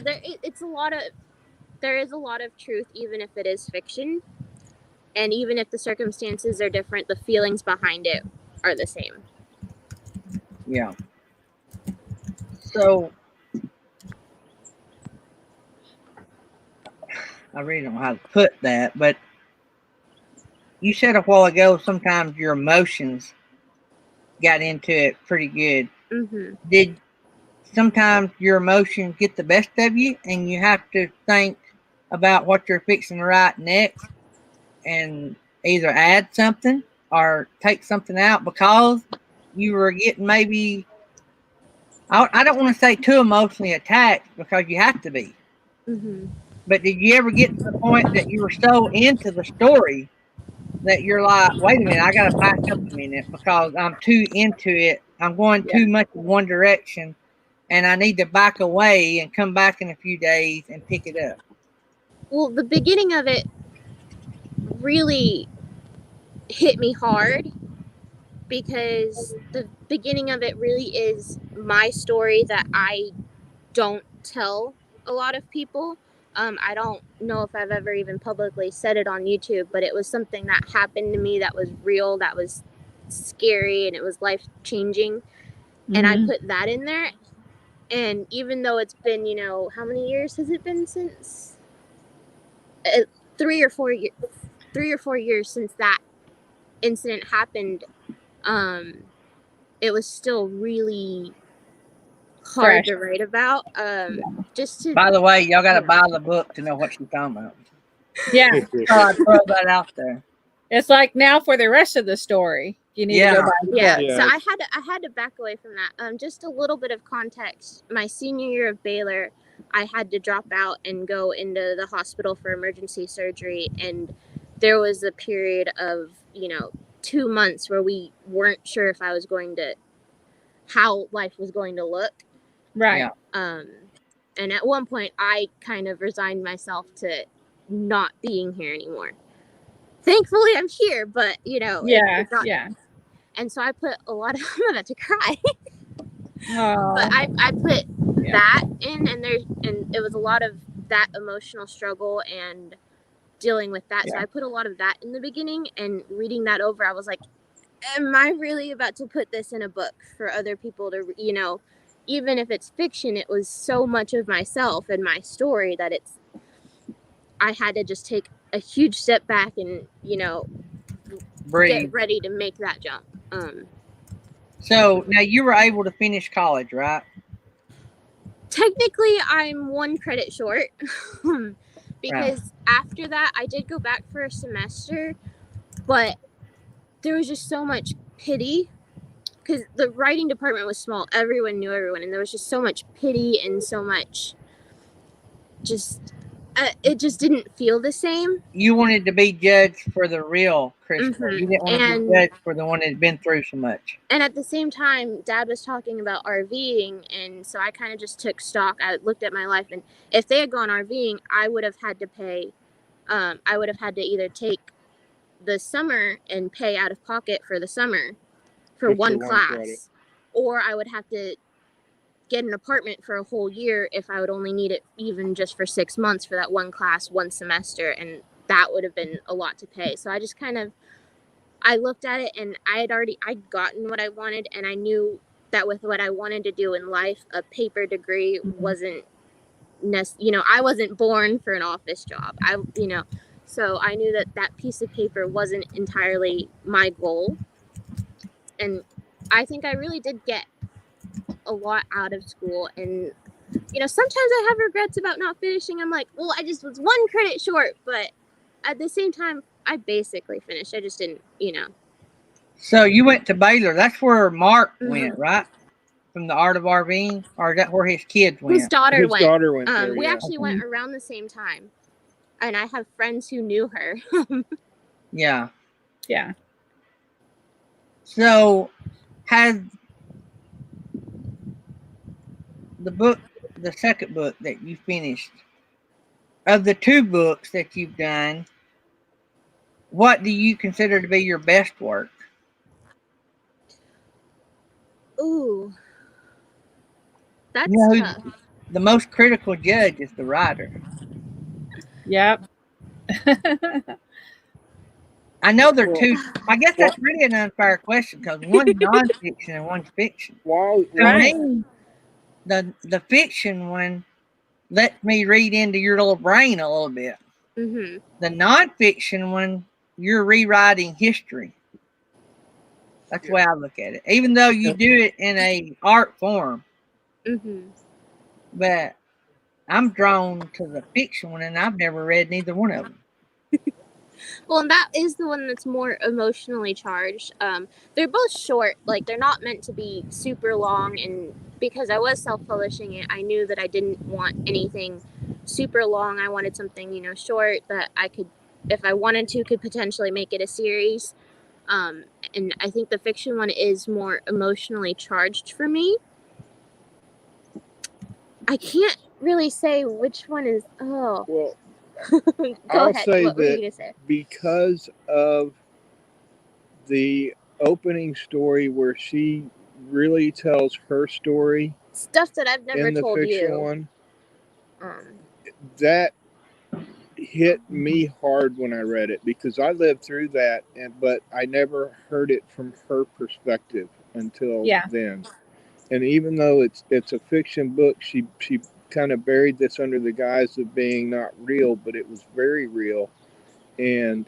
there is a lot of truth, even if it is fiction, and even if the circumstances are different, the feelings behind it are the same. Yeah. So I really don't know how to put that, but you said a while ago sometimes your emotions got into it pretty good. Mm-hmm. Did sometimes your emotions get the best of you and you have to think about what you're fixing to write next and either add something or take something out because you were getting maybe, I don't want to say too emotionally attached, because you have to be. Mm-hmm. But did you ever get to the point that you were so into the story that you're like, wait a minute, I got to back up a minute because I'm too into it. I'm going too much in one direction and I need to back away and come back in a few days and pick it up? Well, the beginning of it really hit me hard because the beginning of it really is my story that I don't tell a lot of people. I don't know if I've ever even publicly said it on YouTube, but it was something that happened to me that was real, that was scary, and it was life-changing. Mm-hmm. And I put that in there. And even though it's been, how many years has it been since? 3 or 4 years since that incident happened. It was still really hard to write about. By the way, y'all got to buy the book to know what she's talking about. Yeah. I'll throw that out there. It's like now for the rest of the story, you need to go buy the book. So I had to back away from that. Just a little bit of context. My senior year of Baylor, I had to drop out and go into the hospital for emergency surgery, and there was a period of 2 months where we weren't sure if how life was going to look. Right. And at one point I kind of resigned myself to not being here anymore. Thankfully I'm here, but and so I put a lot of, I'm about to cry. But I put that in, and it was a lot of that emotional struggle and dealing with that. So I put a lot of that in the beginning, and reading that over, I was like, am I really about to put this in a book for other people to, even if it's fiction, it was so much of myself and my story that I had to just take a huge step back and, Breathe. get ready to make that jump. So now you were able to finish college, right? Technically, I'm 1 credit short because after that, I did go back for a semester, but there was just so much pity because the writing department was small. Everyone knew everyone, and there was just so much pity and so much it just didn't feel the same. You wanted to be judged for the real Krystal. Mm-hmm. You didn't want to be judged for the one that had been through so much. And at the same time, Dad was talking about RVing, and so I kind of just took stock. I looked at my life, and if they had gone RVing, I would have had to pay. I would have had to either take the summer and pay out of pocket for the summer for one class, or I would have to get an apartment for a whole year if I would only need it even just for 6 months for that one class, one semester, and that would have been a lot to pay. So I just I looked at it, and I'd gotten what I wanted, and I knew that with what I wanted to do in life, a paper degree wasn't I wasn't born for an office job. So I knew that piece of paper wasn't entirely my goal. And I think I really did get a lot out of school, and sometimes I have regrets about not finishing. I'm like, well, I just was 1 credit short, but at the same time, I basically finished. I just didn't, So you went to Baylor. That's where Mark went, right? From the Art of RVing, or is that where his kids went? His daughter went. There, we actually went around the same time, and I have friends who knew her. Yeah. Yeah. So has the second book that you finished, of the 2 books that you've done, what do you consider to be your best work? Ooh, that's tough. The most critical judge is the writer. Yep. I know they're 2. I guess that's really an unfair question because one's nonfiction and one's fiction. To me, the fiction one lets me read into your little brain a little bit. Mm-hmm. The nonfiction one, you're rewriting history. That's the way I look at it. Even though you do it in a art form. Mm-hmm. But I'm drawn to the fiction one, and I've never read neither one of them. Well, and that is the one that's more emotionally charged. They're both short. Like, they're not meant to be super long, and because I was self-publishing it, I knew that I didn't want anything super long. I wanted something, short that I could, if I wanted to, could potentially make it a series. And I think the fiction one is more emotionally charged for me. I can't really say which one is. Oh. Well, I'll say that because of the opening story where she really tells her story, stuff that I've never told you. In the fiction one, that hit me hard when I read it because I lived through that, but I never heard it from her perspective until then. And even though it's a fiction book, she kind of buried this under the guise of being not real, but it was very real. And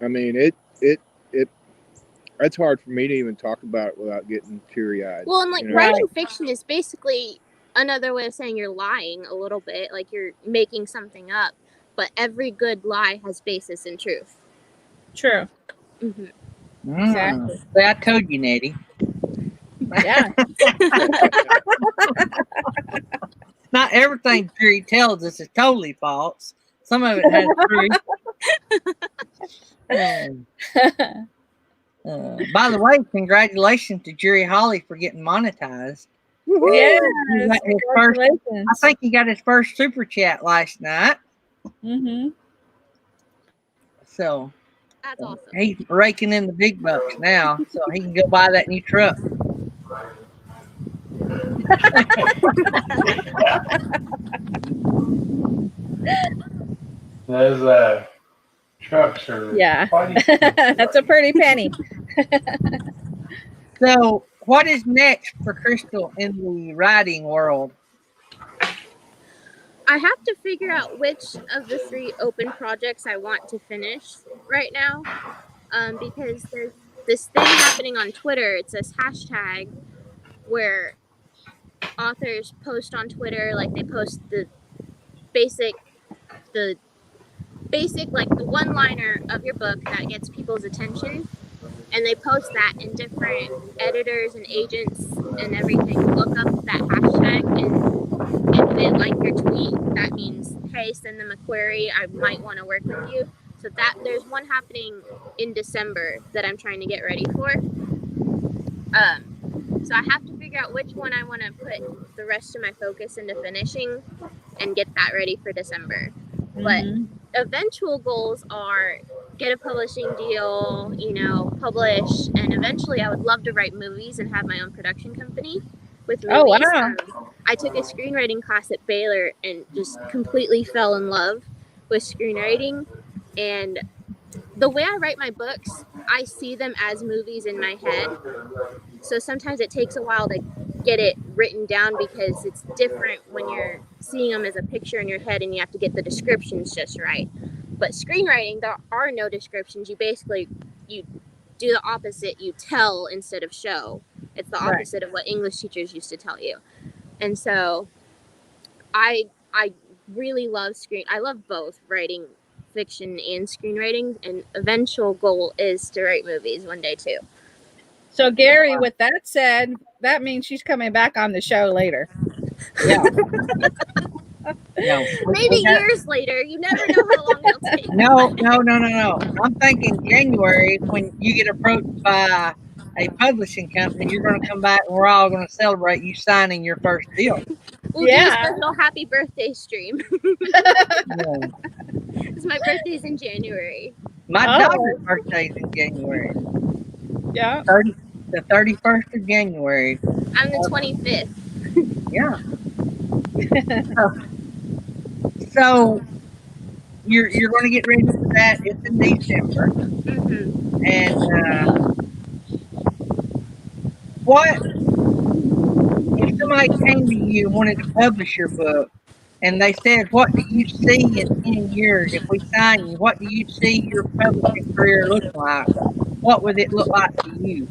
I mean, it's hard for me to even talk about it without getting teary-eyed. Well, and writing fiction is basically another way of saying you're lying a little bit, like you're making something up. But every good lie has basis in truth. True. Mm-hmm. Exactly. I told you, Nettie. Yeah. Not everything Jerry tells us is totally false. Some of it has truth. By the way, congratulations to Jerry Holly for getting monetized. Yes, I think he got his first super chat last night. Mm-hmm. So that's awesome. He's raking in the big bucks now, so he can go buy that new truck. Those trucks are Yeah. quite expensive. That's a pretty penny. So, what is next for Krystal in the writing world? I have to figure out which of the 3 open projects I want to finish right now, because there's this thing happening on Twitter. It's this hashtag where authors post on Twitter, like they post the basic like the one-liner of your book that gets people's attention, and they post that, and different editors and agents and everything look up that hashtag, and if they like your tweet, that means, hey, send them a query, I might want to work with you. So that there's one happening in December that I'm trying to get ready for. So I have to figure out which one I want to put the rest of my focus into finishing and get that ready for December. But eventual goals are get a publishing deal, publish, and eventually I would love to write movies and have my own production company with movies. Oh, wow. I took a screenwriting class at Baylor and just completely fell in love with screenwriting. And the way I write my books, I see them as movies in my head. So sometimes it takes a while to get it written down because it's different when you're seeing them as a picture in your head and you have to get the descriptions just right. But screenwriting, there are no descriptions. You do the opposite. You tell instead of show. It's the opposite of what English teachers used to tell you. And so I really love I love both writing fiction and screenwriting, and eventual goal is to write movies one day too. So Gary, with that said, that means she's coming back on the show later. Yeah. Maybe years later. You never know how long it'll take. No. I'm thinking January, when you get approached by a publishing company, you're going to come back and we're all going to celebrate you signing your first deal. We'll do a special happy birthday stream. Because my birthday's in January. My daughter's birthday's in January. Yeah. The 31st of January. I'm the 25th. Yeah. So you're going to get ready for that. It's in December. Mm-hmm. And what if somebody came to you and wanted to publish your book, and they said, what do you see in 10 years if we sign you? What do you see your publishing career looking like? What would it look like to you?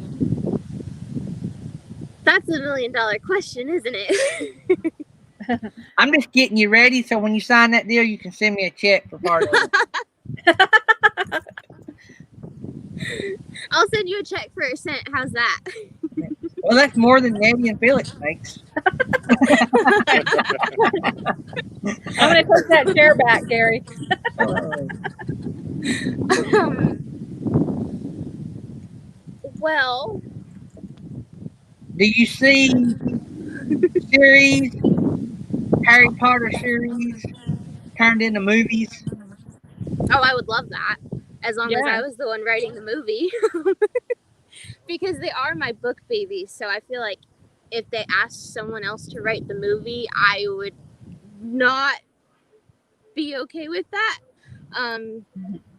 That's $1 million question, isn't it? I'm just getting you ready so when you sign that deal, you can send me a check for part of it. I'll send you a check for $1. How's that? Well, that's more than Eddie and Felix makes. I'm going to take that chair back, Gary. Well, do you see series, Harry Potter series, turned into movies? Oh, I would love that. As long as I was the one writing the movie. Because they are my book babies. So I feel like if they asked someone else to write the movie, I would not be okay with that.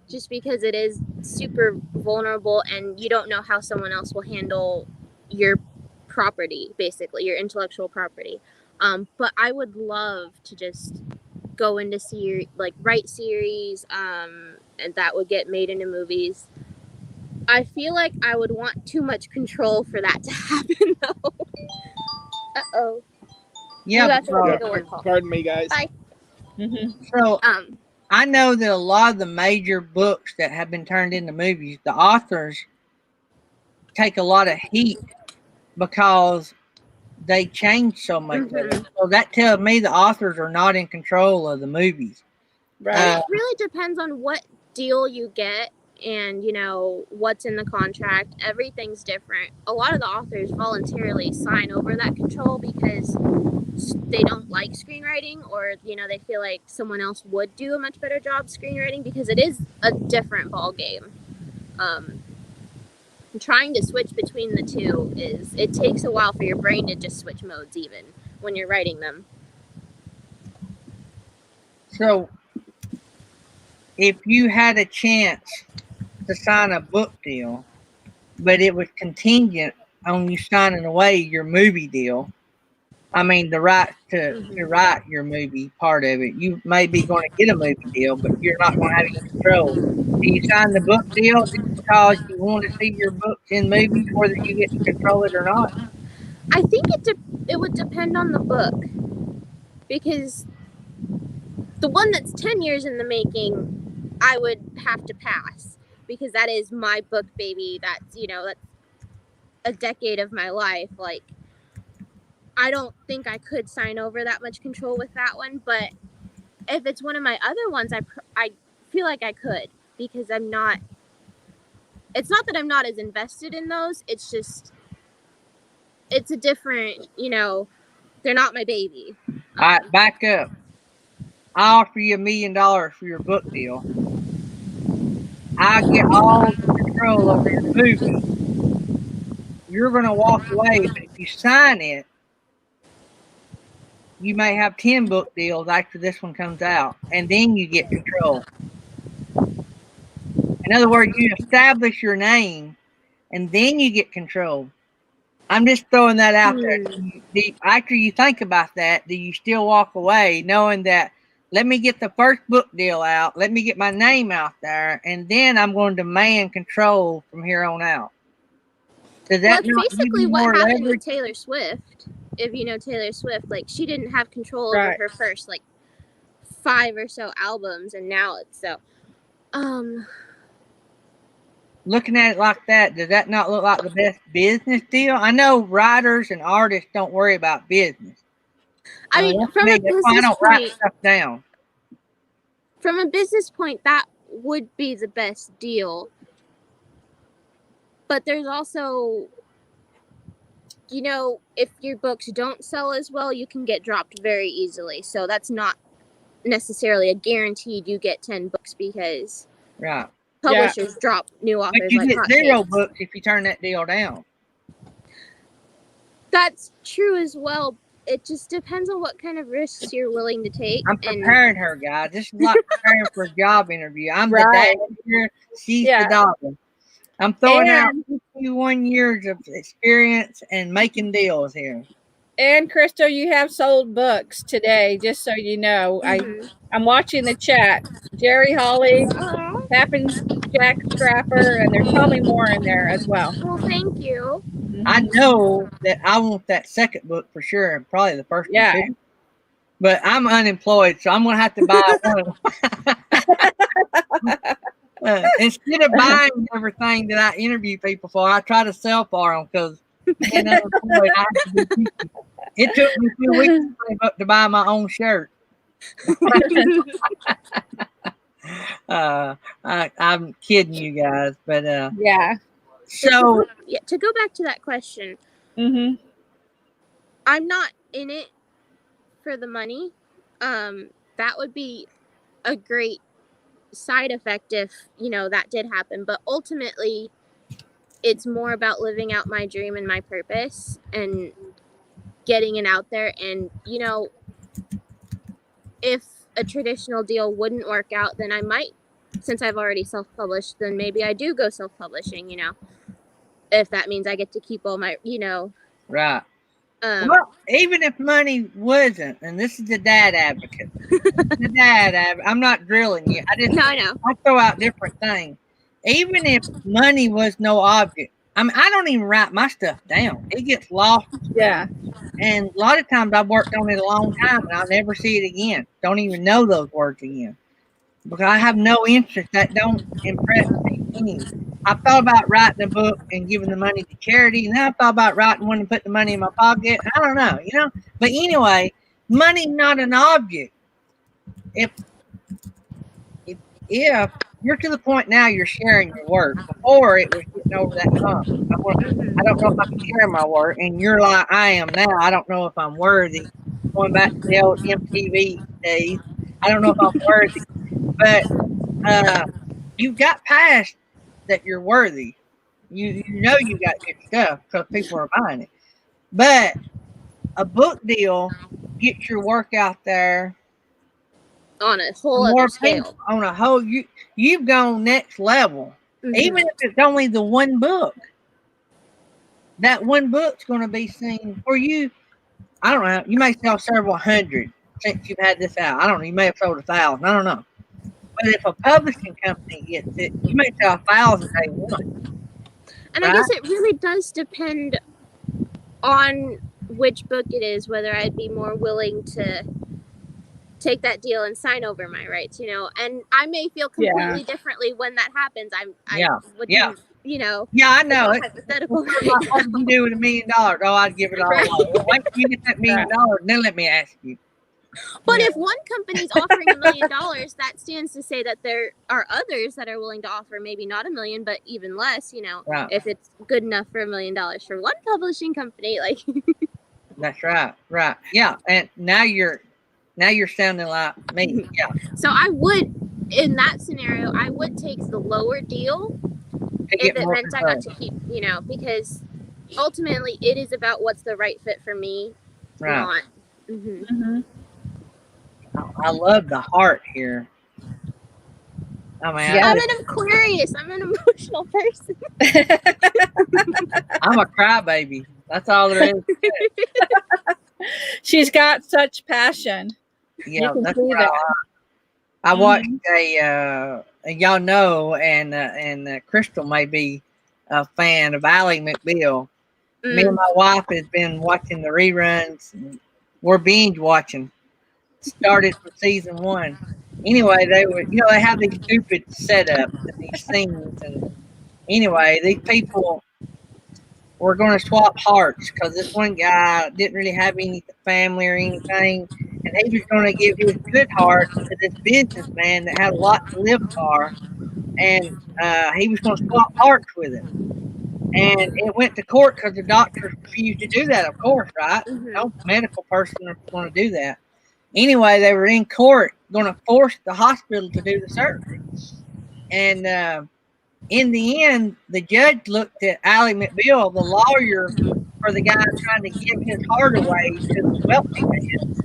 Just because it is super vulnerable and you don't know how someone else will handle your property, basically, your intellectual property. But I would love to just go into write series, and that would get made into movies. I feel like I would want too much control for that to happen, though. Uh-oh. Yeah. Pardon me, guys. Bye. Mm-hmm. So, I know that a lot of the major books that have been turned into movies, the authors take a lot of heat because they change so much of it. So that tells me the authors are not in control of the movies. Right. It really depends on what deal you get and, what's in the contract. Everything's different. A lot of the authors voluntarily sign over that control because they don't like screenwriting, or, they feel like someone else would do a much better job screenwriting, because it is a different ball game. trying to switch between the two it takes a while for your brain to just switch modes even when you're writing them. So, if you had a chance to sign a book deal, but it was contingent on you signing away your movie deal, I mean, the right to write your movie part of it, you may be going to get a movie deal, but you're not going to have any control. Do you sign the book deal just because you want to see your books in movies, whether you get to control it or not? I think it would depend on the book, because the one that's 10 years in the making, I would have to pass, because that is my book baby. That's, that's a decade of my life. Like, I don't think I could sign over that much control with that one, but if it's one of my other ones, I feel like I could, because it's not that I'm not as invested in those, it's just, it's a different, they're not my baby. All right, back up. I offer you $1 million for your book deal. I get all the control over your movie. You're going to walk away, but if you sign it, you may have 10 book deals after this one comes out, and then you get control. In other words, you establish your name, and then you get control. I'm just throwing that out there. After you think about that, do you still walk away knowing that, let me get the first book deal out, let me get my name out there, and then I'm going to demand control from here on out? Does that Well, that's basically what happened leverage? with Taylor Swift. If you know Taylor Swift, like, she didn't have control over her first, like, 5 or so albums, and now it's so. Looking at it like that, does that not look like the best business deal? I know writers and artists don't worry about business. I mean, from a business I don't write point, stuff down. From a business point, that would be the best deal. But there's also, if your books don't sell as well, you can get dropped very easily. So that's not necessarily a guaranteed you get 10 books, because publishers drop new authors. But you like get 0 books if you turn that deal down. That's true as well. It just depends on what kind of risks you're willing to take. I'm preparing her, guys. This is like preparing for a job interview. I'm the dad here. She's the daughter. I'm throwing out 51 years of experience and making deals here. And Krystal, you have sold books today, just so you know. I'm watching the chat. Jerry Holly, Happens Jack Scrapper, and there's probably more in there as well. Well, thank you. I know that I want that second book for sure, and probably the first one too. But I'm unemployed, so I'm going to have to buy one. Instead of buying everything that I interview people for, I try to sell for them, because being unemployed, I have to be picky. It took me 2 weeks to save up to buy my own shirt. I'm kidding you guys, but So to go back to that question, I'm not in it for the money. That would be a great side effect if that did happen, but ultimately it's more about living out my dream and my purpose and getting it out there. And if a traditional deal wouldn't work out, then I might, since I've already self-published, then maybe I do go self-publishing, if that means I get to keep all my right. Well, even if money wasn't, and this is the dad advocate, I'm not drilling you. I throw out different things. Even if money was no object, I mean, I don't even write my stuff down. It gets lost. Yeah. And a lot of times I've worked on it a long time, and I'll never see it again. Don't even know those words again, because I have no interest. That don't impress me anyway. I thought about writing a book and giving the money to charity, and then I thought about writing one and putting the money in my pocket. I don't know, But anyway, money's not an object. If you're to the point now, you're sharing your work. Before, it was getting over that hump. I don't know if I can share my work, and you're like I am now. I don't know if I'm worthy. Going back to the old MTV days, I don't know if I'm worthy, but you've got past that you're worthy. You know you got good stuff because people are buying it. But a book deal gets your work out there On a whole more other people scale. on a whole. You've gone next level. Even if it's only the one book, that one book's going to be seen for you. I don't know. You may sell several hundred since you've had this out. I don't know. You may have sold 1,000. I don't know. But if a publishing company gets it, you may sell 1,000 day one. And right? I guess it really does depend on which book it is, whether I'd be more willing to take that deal and sign over my rights, you know. And I may feel completely differently when that happens. I would, you know. Yeah, I know it. Hypothetical. What would you do with $1 million? Oh, I'd give it all away. Well, wait till you get that $1 million, then let me ask you. But if one company's offering $1 million, that stands to say that there are others that are willing to offer maybe not $1 million, but even less, you know, if it's good enough for $1 million for one publishing company, like. That's right. Right. Yeah. And now you're sounding like me. Yeah. So I would, in that scenario, I would take the lower deal if it meant I got to keep, you know, because ultimately it is about what's the right fit for me. Right. Not. I love the heart here. I mean, I'm an Aquarius. I'm an emotional person. I'm a crybaby. That's all there is. She's got such passion. Yeah, that's what I watched y'all know, and Krystal may be a fan of Ally McBeal. Me and my wife has been watching the reruns. We're binge watching. Started from season 1. Anyway, they have these stupid setups and these scenes, and anyway, these people were going to swap hearts because this one guy didn't really have any family or anything, and he was going to give his good heart to this businessman that had a lot to live for, and he was going to swap hearts with him. And it went to court because the doctors refused to do that, of course, right? No medical person is going to do that. Anyway, they were in court going to force the hospital to do the surgery. And in the end, the judge looked at Ally McBeal, the lawyer for the guy trying to give his heart away to the wealthy man.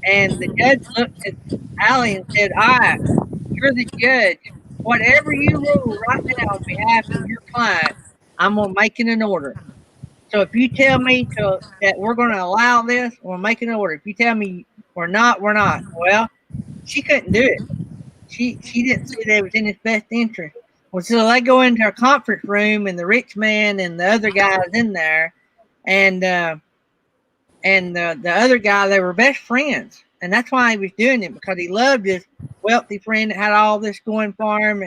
And the judge looked at Ally and said, all right, you're the judge. Whatever you rule right now on behalf of your client, I'm going to make it an order. So if you tell me that we're going to allow this, we'll make an order. If you tell me we're not, we're not. Well, she couldn't do it. She didn't see that it was in his best interest. Well, so they go into a conference room, and the rich man and the other guy is in there, and the other guy, they were best friends, and that's why he was doing it, because he loved his wealthy friend that had all this going for him,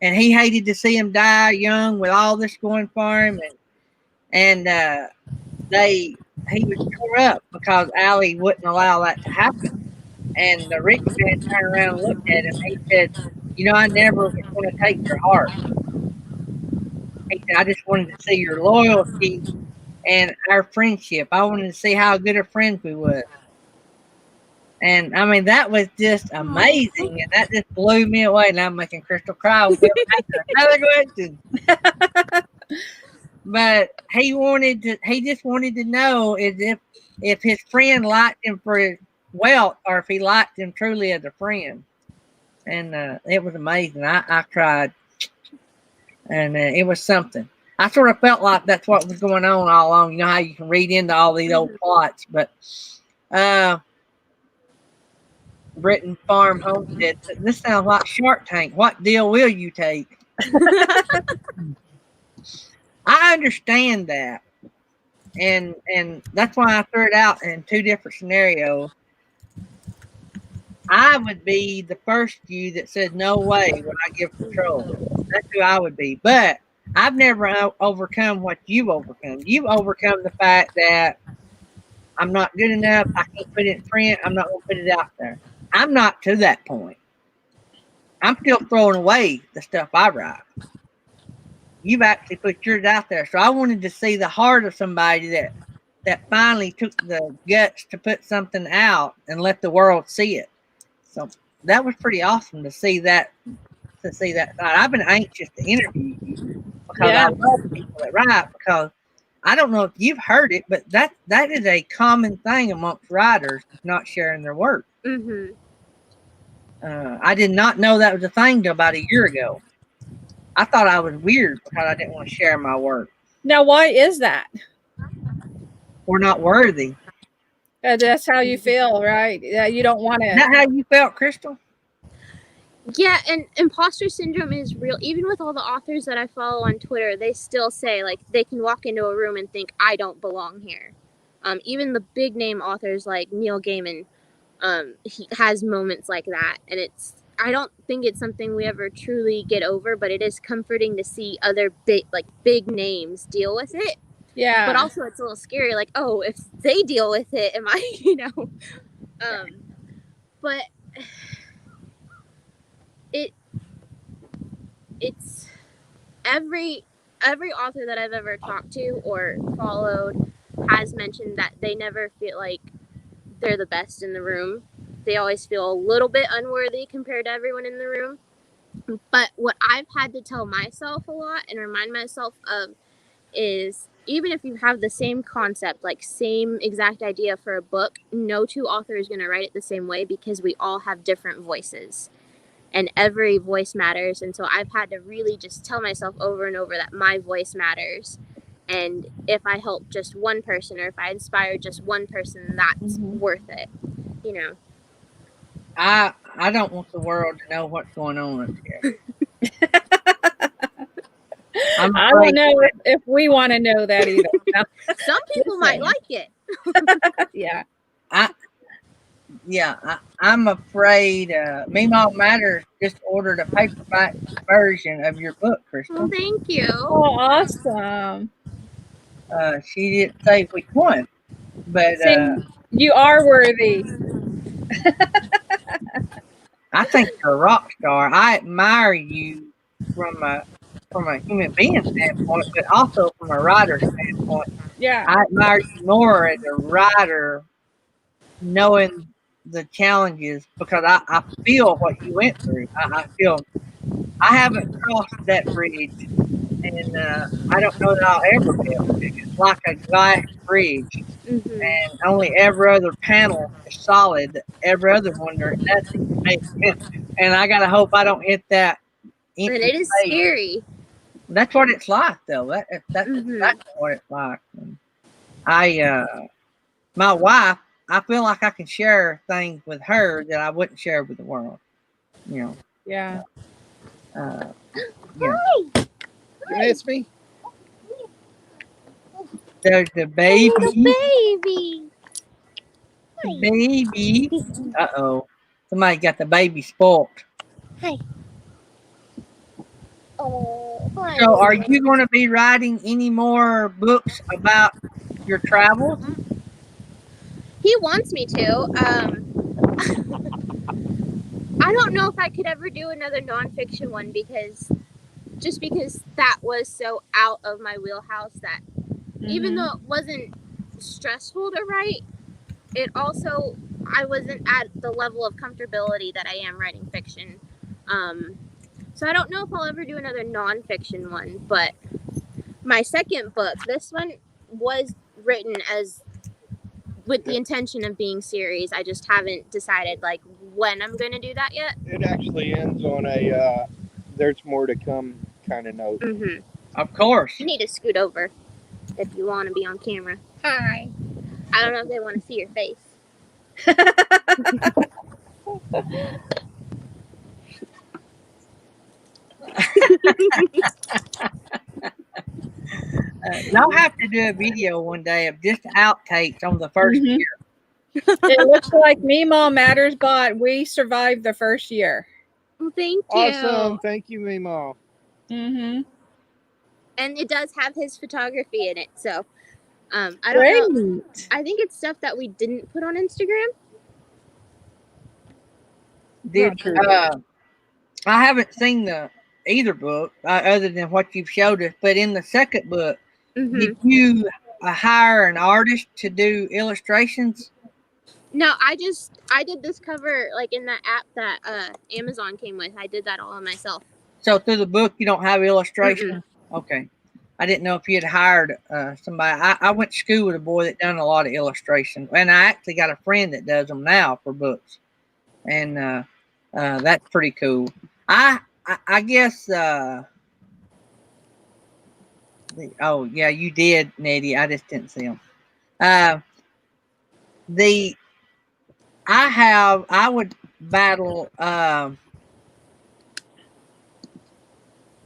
and he hated to see him die young with all this going for him, and he was tore up because Ally wouldn't allow that to happen. And the rich man turned around and looked at him. He said, you know, I never was going to take your heart. He said, I just wanted to see your loyalty and our friendship. I wanted to see how good of friends we were. And I mean, that was just amazing. And that just blew me away. And I'm making Krystal cry. We'll another question. But he just wanted to know if his friend liked him for his wealth, or if he liked him truly as a friend. And it was amazing. I cried, and it was something. I sort of felt like that's what was going on all along. You know how you can read into all these old plots, but Britain Farm Homestead. This sounds like Shark Tank. What deal will you take? I understand that, and that's why I threw it out in 2 different scenarios. I would be the first you that said no way would I give control. That's who I would be. But I've never overcome what you've overcome. You've overcome the fact that I'm not good enough. I can't put it in print. I'm not going to put it out there. I'm not to that point. I'm still throwing away the stuff I write. You've actually put yours out there. So I wanted to see the heart of somebody that finally took the guts to put something out and let the world see it. So that was pretty awesome to see that side. I've been anxious to interview you because I love people that write, because I don't know if you've heard it, but that is a common thing amongst writers, not sharing their work. Mm-hmm. I did not know that was a thing till about a year ago. I thought I was weird because I didn't want to share my work. Now, why is that? We're not worthy. That's how you feel, right? Yeah, you don't want Is that to. how you felt, Krystal? Yeah, and imposter syndrome is real. Even with all the authors that I follow on Twitter, they still say, like, they can walk into a room and think, I don't belong here. Even the big name authors like Neil Gaiman, he has moments like that. And I don't think it's something we ever truly get over, but it is comforting to see other big names deal with it. Yeah. But also it's a little scary, like, oh, if they deal with it, am I, but it's every author that I've ever talked to or followed has mentioned that they never feel like they're the best in the room. They always feel a little bit unworthy compared to everyone in the room. But what I've had to tell myself a lot and remind myself of is, even if you have the same concept, like same exact idea for a book, no two authors is going to write it the same way, because we all have different voices. And every voice matters. And so I've had to really just tell myself over and over that my voice matters. And if I help just one person, or if I inspire just one person, that's worth it, I don't want the world to know what's going on up here. I don't know if we want to know that either. Some people might like it. Yeah. I'm afraid Meemaw Matters just ordered a paperback version of your book, Krystal. Well, thank you. Oh, awesome. She didn't say which one, but you are worthy. I think you're a rock star. I admire you from a human being standpoint, but also from a writer standpoint. Yeah. I admire you more as a writer, knowing the challenges, because I feel what you went through. I haven't crossed that bridge, and I don't know that I'll ever be able to. It's like a glass bridge, and only every other panel is solid. Every other one there's nothing. And I gotta hope I don't hit that. And it is scary. That's what it's like, though. That's exactly what it's like. And my wife, I feel like I can share things with her that I wouldn't share with the world. Yeah. Yeah. It's me. There's the baby. Baby. Baby. Uh-oh. Somebody got the baby spoiled. Hi. Oh, hi. So are you going to be writing any more books about your travels? He wants me to. I don't know if I could ever do another nonfiction one, because that was so out of my wheelhouse, that even though it wasn't stressful to write, it also, I wasn't at the level of comfortability that I am writing fiction. So I don't know if I'll ever do another nonfiction one, but my second book, this one was written with the intention of being series. I just haven't decided like when I'm going to do that yet. It actually ends on a there's more to come kind of note. Of course. You need to scoot over if you want to be on camera. Hi. I don't know if they want to see your face. Y'all have to do a video one day of just outtakes on the first year. It looks like Meemaw Matters bot. We survived the first year. Well, thank you. Awesome. Thank you, Meemaw. Mm-hmm. And it does have his photography in it. So I don't know. I think it's stuff that we didn't put on Instagram. I haven't seen either book other than what you've showed us, but in the second book, did you hire an artist to do illustrations? No, I did this cover like in that app that Amazon came with. I did that all on myself. So through the book, you don't have illustrations? Okay. I didn't know if you had hired somebody. I went to school with a boy that done a lot of illustration, and I actually got a friend that does them now for books, and that's pretty cool. I guess. Oh yeah, you did, Nettie. I just didn't see them. Uh, the I would battle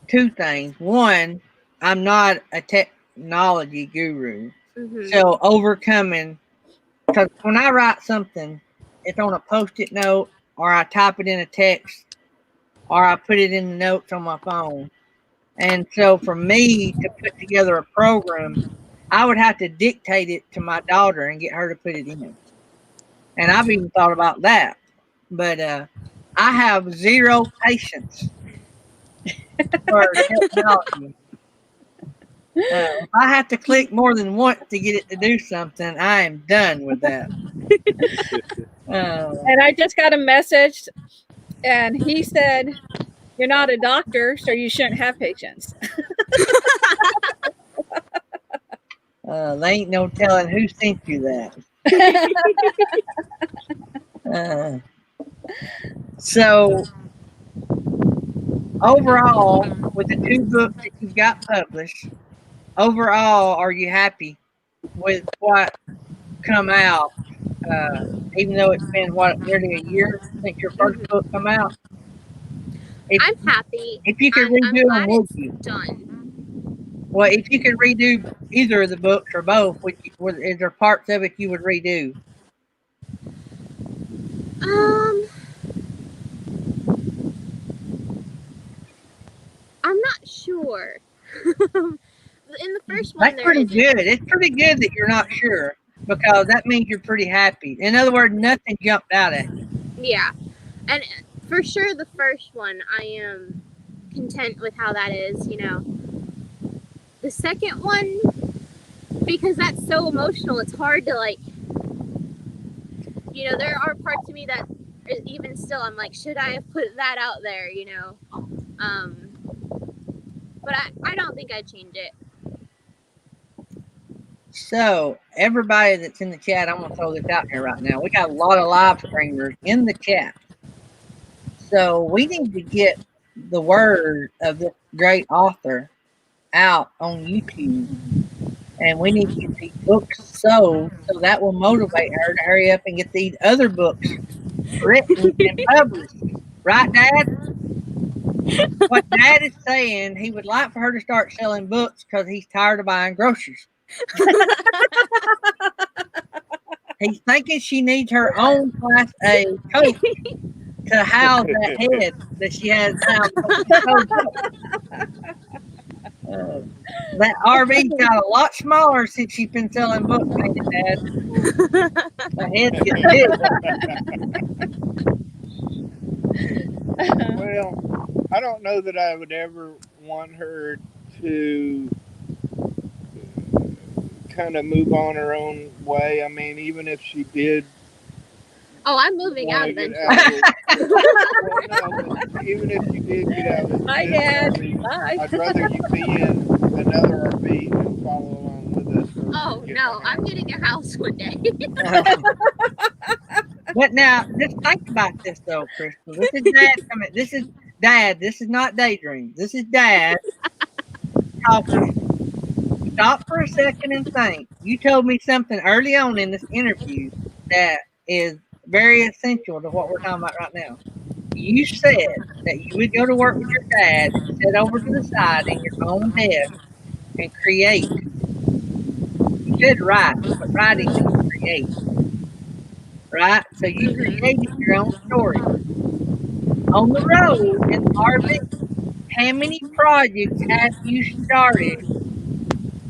two things. One, I'm not a technology guru, so overcoming, because when I write something, it's on a post-it note, or I type it in a text, or I put it in the notes on my phone. And so for me to put together a program, I would have to dictate it to my daughter and get her to put it in. And I've even thought about that. But I have zero patience for technology. If I have to click more than once to get it to do something, I am done with that. And I just got a message, and he said, "You're not a doctor, so you shouldn't have patience." There ain't no telling who sent you that. So overall, with the two books that you've got published, overall, are you happy with what come out? Even though it's been nearly a year since your first book come out. I'm happy. If you could I'm redo them, glad would it's you? done. Well, if you could redo either of the books or both, is there parts of it you would redo? I'm not sure. In the first one, That's pretty good. It's pretty good that you're not sure, because that means you're pretty happy. In other words, nothing jumped out at you. Yeah, and for sure the first one, I am content with how that is. The second one, because that's so emotional, it's hard to there are parts of me that even still I'm like, should I have put that out there? But I don't think I'd change it. So, everybody that's in the chat, I'm going to throw this out here right now. We got a lot of live streamers in the chat. So, we need to get the word of this great author out on YouTube. And we need to get these books sold, so that will motivate her to hurry up and get these other books written and published. Right, Dad? What Dad is saying, he would like for her to start selling books because he's tired of buying groceries. He's thinking she needs her own Class A coach to house that head that she has now. That RV got a lot smaller since she's been selling books, ain't it, Dad? The head gets big. Well, I don't know that I would ever want her to kind of move on her own way. I mean, even if she did. Oh, I'm moving out eventually. Even if you did get out of Bye, Dad. RV, Bye. I'd rather you be in another RV and follow along with us. Oh no, I'm getting a house one day. But now, just think about this though, Krystal. This is Dad coming. This is Dad. This is not daydream. This is Dad talking. Stop for a second and think. You told me something early on in this interview that is very essential to what we're talking about right now. You said that you would go to work with your dad and sit over to the side in your own desk and create. You said write, but writing means create. Right? So you created your own story. On the road in the RV, how many projects have you started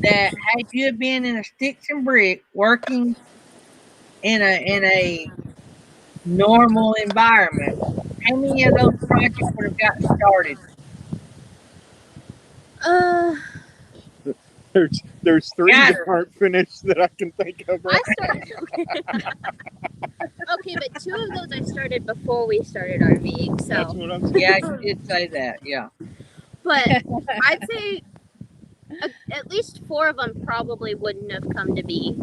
that had you have been in a sticks and brick working in a normal environment? How many of those projects would have got started? There's three that aren't finished that I can think of. Right Okay, but two of those I started before we started RVing. So that's what I'm saying. Yeah, you did say that. Yeah. But I'd say at least 4 of them probably wouldn't have come to be.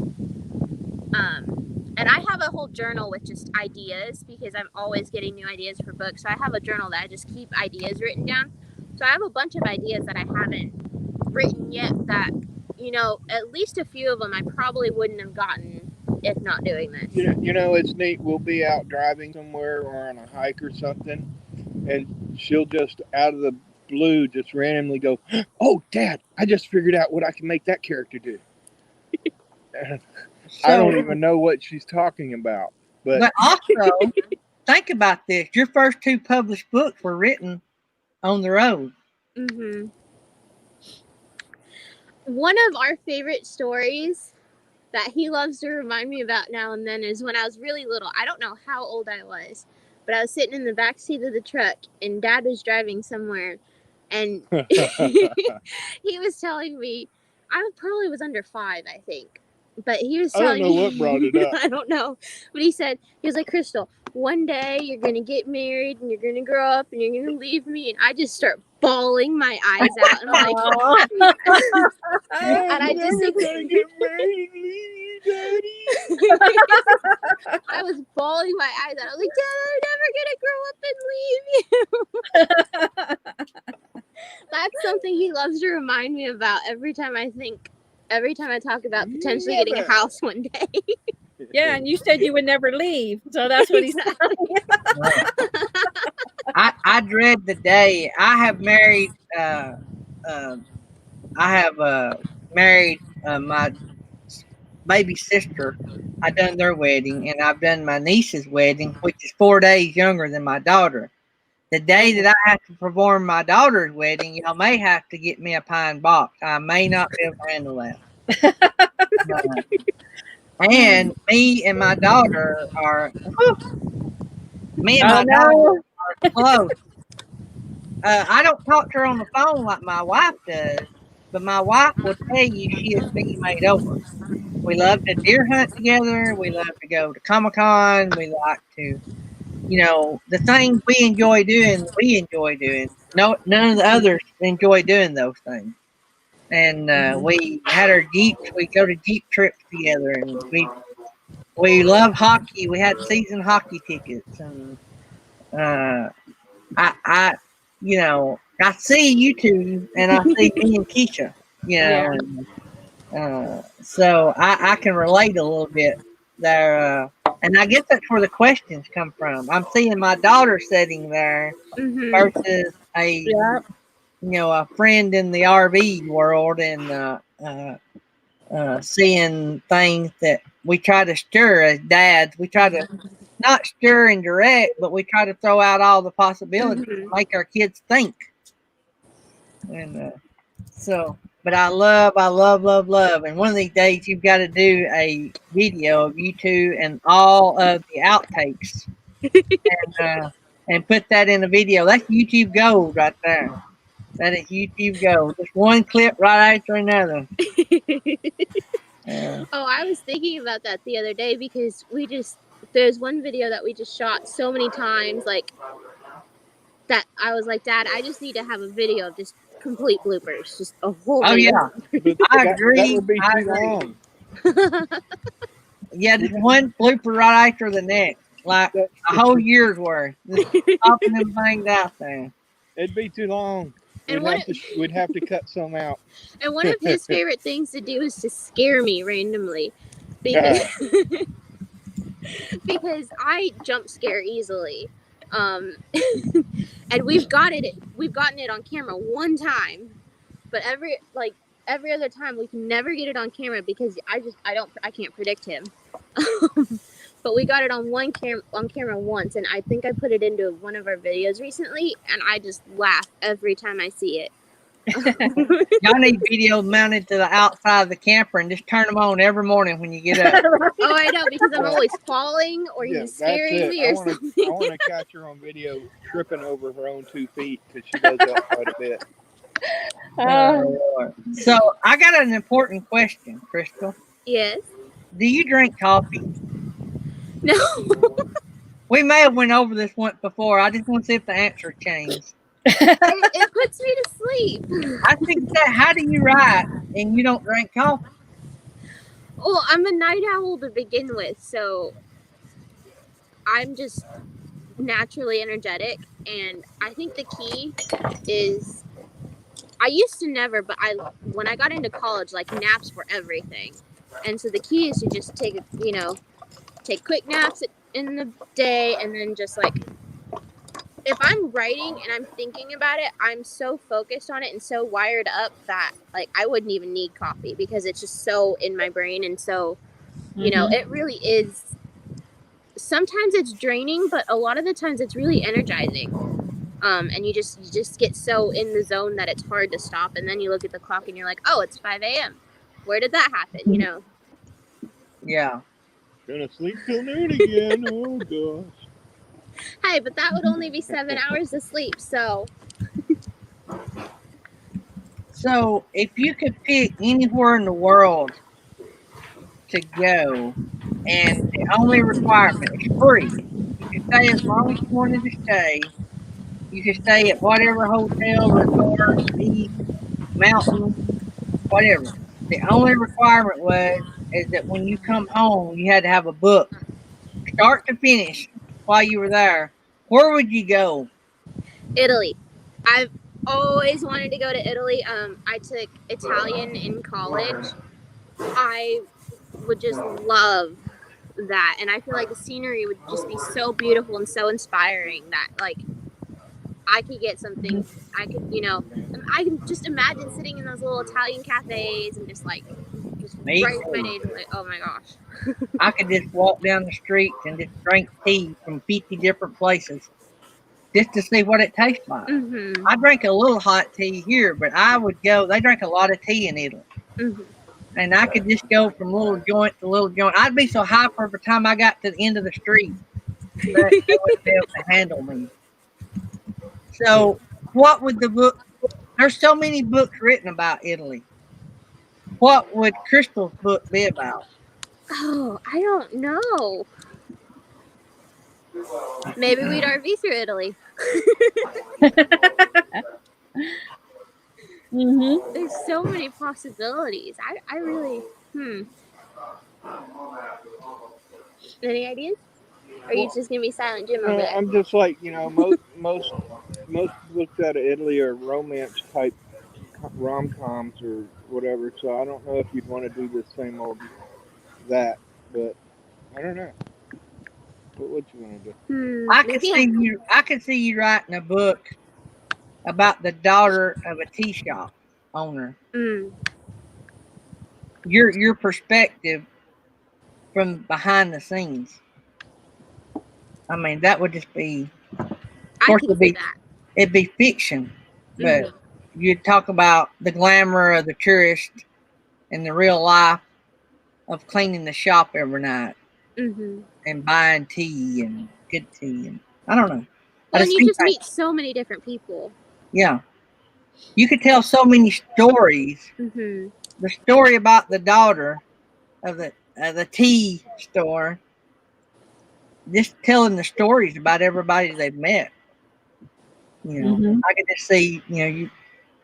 And I have a whole journal with just ideas because I'm always getting new ideas for books. So I have a journal that I just keep ideas written down. So I have a bunch of ideas that I haven't written yet that, you know, at least a few of them I probably wouldn't have gotten if not doing this. You know, it's neat. We'll be out driving somewhere or on a hike or something, and she'll just out of the blue just randomly go, "Oh, Dad, I just figured out what I can make that character do." I don't even know what she's talking about. But also, think about this. Your first 2 published books were written on the road. Mm-hmm. One of our favorite stories that he loves to remind me about now and then is when I was really little. I don't know how old I was, but I was sitting in the back seat of the truck and Dad was driving somewhere, and he was telling me, I probably was under 5, I think. But he was telling me, I don't know what brought it up. I don't know. But he was like, Krystal, one day you're going to get married and you're going to grow up and you're going to leave me. And I just start bawling my eyes out. And I'm like, and I just never gonna get married and leave you, Daddy. I was bawling my eyes out. I was like, Dad, I'm never going to grow up and leave you. That's something he loves to remind me about every time I talk about potentially getting a house one day. Yeah, and you said you would never leave, so that's what he's saying. I dread the day I have married. Married my baby sister. I done their wedding, and I've done my niece's wedding, which is 4 days younger than my daughter. The day that I have to perform my daughter's wedding, y'all may have to get me a pine box. I may not be able to handle that. And me and my daughter are daughter are close. I don't talk to her on the phone like my wife does, but my wife will tell you she is being made over. We love to deer hunt together. We love to go to Comic-Con. We like to, you know, the things we enjoy doing, we enjoy doing. No, none of the others enjoy doing those things. And we had our Jeeps. We go to Jeep trips together, and we love hockey. We had season hockey tickets, and I you know, I see you two, and I see me and Keisha, you know, and, so I can relate a little bit there, and I guess that's where the questions come from. I'm seeing my daughter sitting there versus a friend in the RV world, and seeing things that we try to stir as dads. We try to not stir and direct, but we try to throw out all the possibilities to make our kids think. And but I love. And one of these days, you've got to do a video of you two and all of the outtakes, and put that in a video. That's YouTube gold right there. That is YouTube gold. Just one clip right after another. Oh, I was thinking about that the other day because there's one video that we just shot so many times, like that I was like, Dad, I just need to have a video of just complete bloopers, just a whole video. Yeah, I agree. That would be too long. Yeah, just one blooper right after the next, like a whole year's worth. Just popping them things out there. It'd be too long. And we'd have to cut some out. And one of his favorite things to do is to scare me randomly, because because I jump scare easily, and we've gotten it on camera one time, but every other time we can never get it on camera because I can't predict him. But we got it on camera once, and I think I put it into one of our videos recently, and I just laugh every time I see it. Y'all need videos mounted to the outside of the camper and just turn them on every morning when you get up. Oh, I know, because I'm always falling or he's scaring me or something. I want to catch her on video tripping over her own 2 feet because she does that quite a bit. So I got an important question, Krystal. Yes. Do you drink coffee? No. We may have went over this once before. I just want to see if the answer changed. It puts me to sleep. I think that. How do you write and you don't drink coffee? Well, I'm a night owl to begin with, so I'm just naturally energetic, and I think the key is I used to never, but when I got into college, like naps were everything, and so the key is to just take quick naps in the day, and then just like if I'm writing and I'm thinking about it, I'm so focused on it and so wired up that like I wouldn't even need coffee because it's just so in my brain, and so it really is. Sometimes it's draining, but a lot of the times it's really energizing. And you just get so in the zone that it's hard to stop, and then you look at the clock and you're like, oh, it's 5 a.m. Where did that happen? Yeah. Gonna sleep till noon again. Oh gosh. Hey, but that would only be 7 hours of sleep, so. So, if you could pick anywhere in the world to go, and the only requirement is free, you could stay as long as you wanted to stay. You could stay at whatever hotel, resort, beach, mountain, whatever. The only requirement is that when you come home, you had to have a book, start to finish, while you were there. Where would you go? Italy. I've always wanted to go to Italy. I took Italian in college. I would just love that, and I feel like the scenery would just be so beautiful and so inspiring that like I could get something. I can just imagine sitting in those little Italian cafes and just write my day. Like, oh my gosh. I could just walk down the streets and just drink tea from 50 different places just to see what it tastes like. I drink a little hot tea here, but I would go. They drink a lot of tea in Italy. And I could just go from little joint to little joint. I'd be so hyper every time I got to the end of the street that they wouldn't be able to handle me. So, what would the book? There's so many books written about Italy. What would Krystal's book be about? Oh, I don't know. Maybe we'd RV through Italy. There's so many possibilities. I really. Any ideas? Or are you just gonna be silent, Jim? I'm just like most books out of Italy are romance type rom-coms or whatever. So I don't know if you'd want to do the same old that, but I don't know. What would you want to do? I could see you writing a book about the daughter of a tea shop owner. Your perspective from behind the scenes. I mean, that would just be. Of course, it'd be fiction, but you'd talk about the glamour of the tourist and the real life of cleaning the shop every night and buying tea and good tea, and I don't know. Well, and you just meet so many different people. Yeah, you could tell so many stories. The story about the daughter of the tea store, just telling the stories about everybody they've met. I could just see, the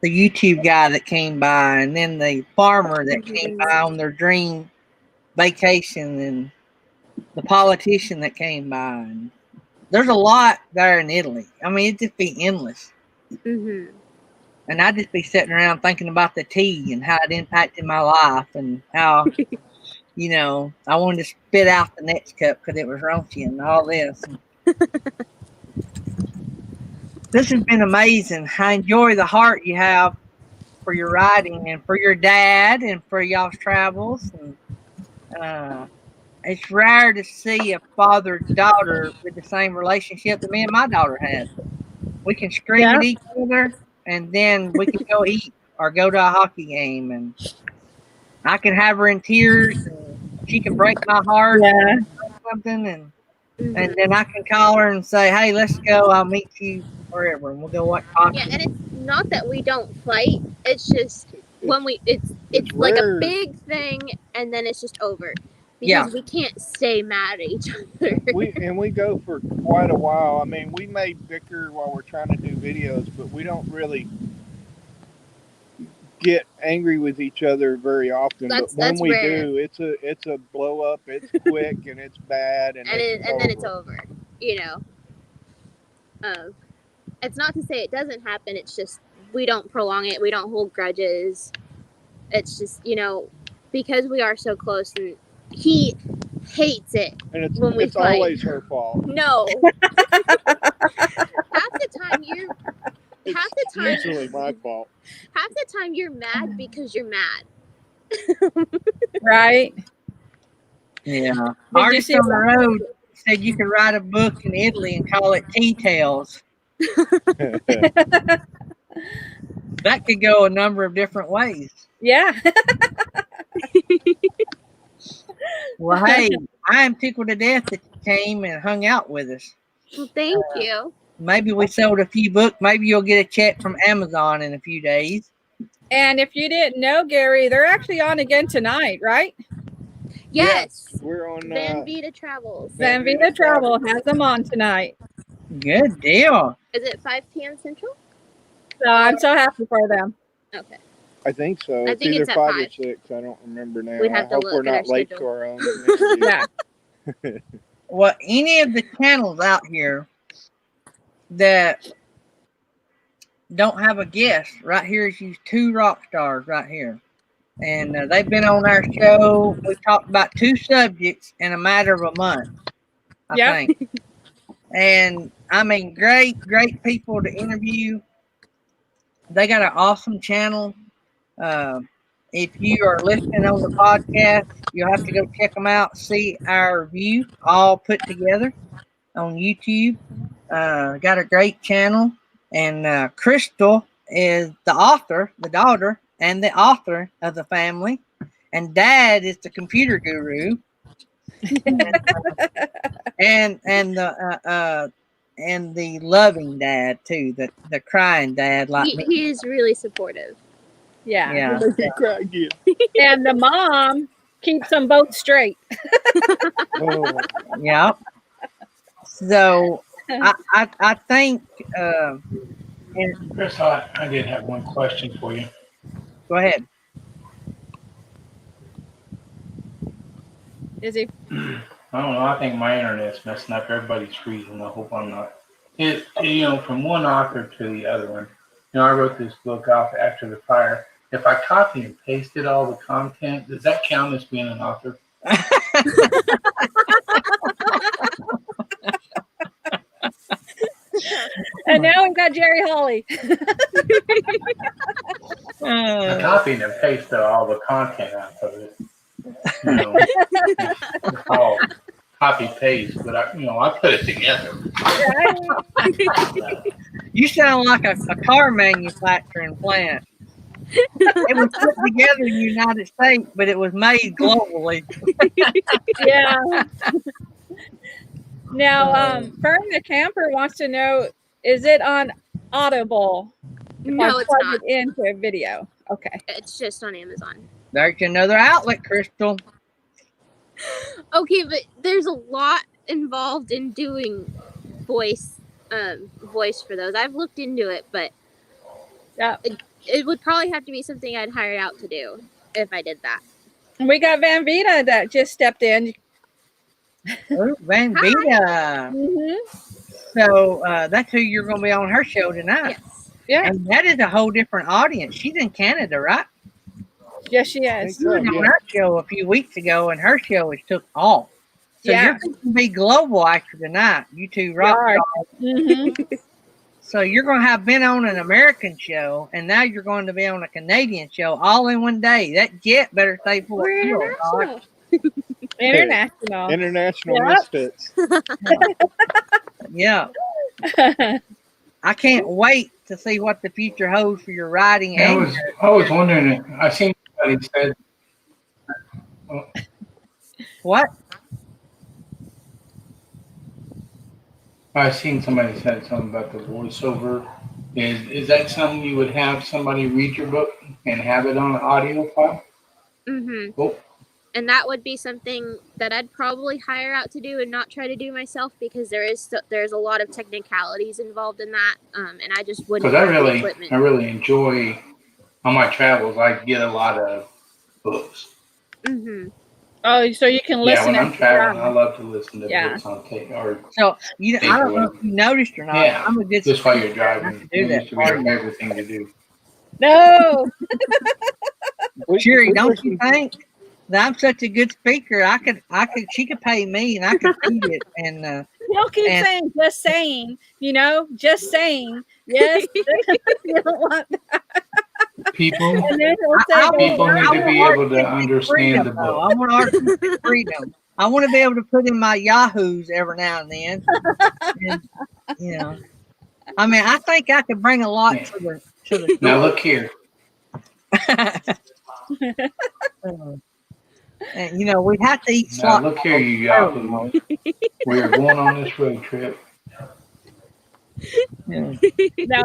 YouTube guy that came by, and then the farmer that came by on their dream vacation, and the politician that came by. And there's a lot there in Italy. I mean, it'd just be endless. And I'd just be sitting around thinking about the tea and how it impacted my life, and how, I wanted to spit out the next cup because it was raunchy and all this. This has been amazing. I enjoy the heart you have for your writing and for your dad and for y'all's travels. And it's rare to see a father-daughter with the same relationship that me and my daughter had. We can scream at each other, and then we can go eat or go to a hockey game, and I can have her in tears, and she can break my heart or something, and then I can call her and say, "Hey, let's go. I'll meet you wherever, and we'll go watch hockey." Yeah, and it's not that we don't fight. It's just when it's like a big thing, and then it's just over. because we can't stay mad at each other. We go for quite a while. I mean, we may bicker while we're trying to do videos, but we don't really get angry with each other very often. But when we do, it's a blow up. It's quick and it's bad, and then it's over. You know, it's not to say it doesn't happen. It's just we don't prolong it. We don't hold grudges. It's just, you know, because we are so close, and he hates it. And it's always her fault. No. Half the time usually my fault. Half the time you're mad because you're mad. Right? Yeah. Artist on the Road said you could write a book in Italy and call it Tea Tales. That could go a number of different ways. Yeah. Well, hey, I am tickled to death that you came and hung out with us. Well, thank you. Maybe we sold a few books. Maybe you'll get a check from Amazon in a few days. And if you didn't know, Gary, they're actually on again tonight, right? Yes. We're on Van Vita Travels. Van Vita Travel has them on tonight. Good deal. Is it 5 p.m. Central? So I'm so happy for them. Okay. I think so. I think either it's at 5 or 5. 6. I don't remember now. We'd have I to hope look we're at our not late schedule. to our own interview. Yeah. Well, any of the channels out here that don't have a guest, right here is these 2 rock stars right here. And they've been on our show. We talked about 2 subjects in a matter of a month, I think. And I mean, great people to interview. They got an awesome channel. If you are listening on the podcast, you'll have to go check them out. seeouRView, all put together on YouTube. Got a great channel. And Krystal is the author, the daughter, and the author of the family. And Dad is the computer guru. and the loving dad too, the crying dad like me. He is really supportive. Yeah. Cry again. And the mom keeps them both straight. Oh. Yeah. So I think and Chris, I did have one question for you. go ahead. Is he? I don't know. I think my internet's messing up. Everybody's freezing. I hope I'm not. You know, from one author to the other one. You know, I wrote this book off after the fire. If I copy and pasted all the content, does that count as being an author? And now we've got Jerry Hawley. I copied and pasted all the content out of it. You know, it's all copy paste, but I put it together. You sound like a car manufacturing plant. It was put together in the United States, but it was made globally. Yeah. Now, Fern the Camper wants to know, is it on Audible? No, it's not. It into a video. Okay. It's just on Amazon. There's another outlet, Krystal. Okay, but there's a lot involved in doing voice for those. I've looked into it, but it would probably have to be something I'd hire out to do if I did that. We got Van Vita that just stepped in. Oh, Van Vita. Mm-hmm. So that's who you're going to be on her show tonight. Yes. Yeah. And that is a whole different audience. She's in Canada, right? Yes, she is. She was on our show a few weeks ago, and her show is took off. So you're going to be global after tonight. You 2 rock stars. Mm-hmm. So you're going to have been on an American show, and now you're going to be on a Canadian show all in one day. That jet better stay full of fuel. International. International misfits. Yeah. I can't wait to see what the future holds for your writing. I was wondering. I seen somebody said. What? I seen somebody said something about the voiceover. Is that something you would have somebody read your book and have it on an audio file? Mm-hmm. Oh, And that would be something that I'd probably hire out to do and not try to do myself, because there's a lot of technicalities involved in that, and I just wouldn't Because have the equipment. I really enjoy on my travels. I get a lot of books. Mm-hmm. Oh, so you can listen. Yeah, when I'm traveling, I love to listen to Yeah. books on tape or So I don't know if you noticed or not. Yeah, I'm a good just while you're speaker, and I driving. can do That that used to be for our you. favorite thing to do. No. Sherry, don't you think that I'm such a good speaker? She could pay me, and I could read it. And He'll keep and- saying, just saying, just saying. Yes. You don't want that. People, And then he'll say, people need to be able to understand the though. book. I want artistic freedom. I want to be able to put in my Yahoos every now and then. And, I mean, I think I could bring a lot to the Now look here. And we'd have to eat Now slot. look here, you Yahoo. We are going on this road trip. Yeah. Now,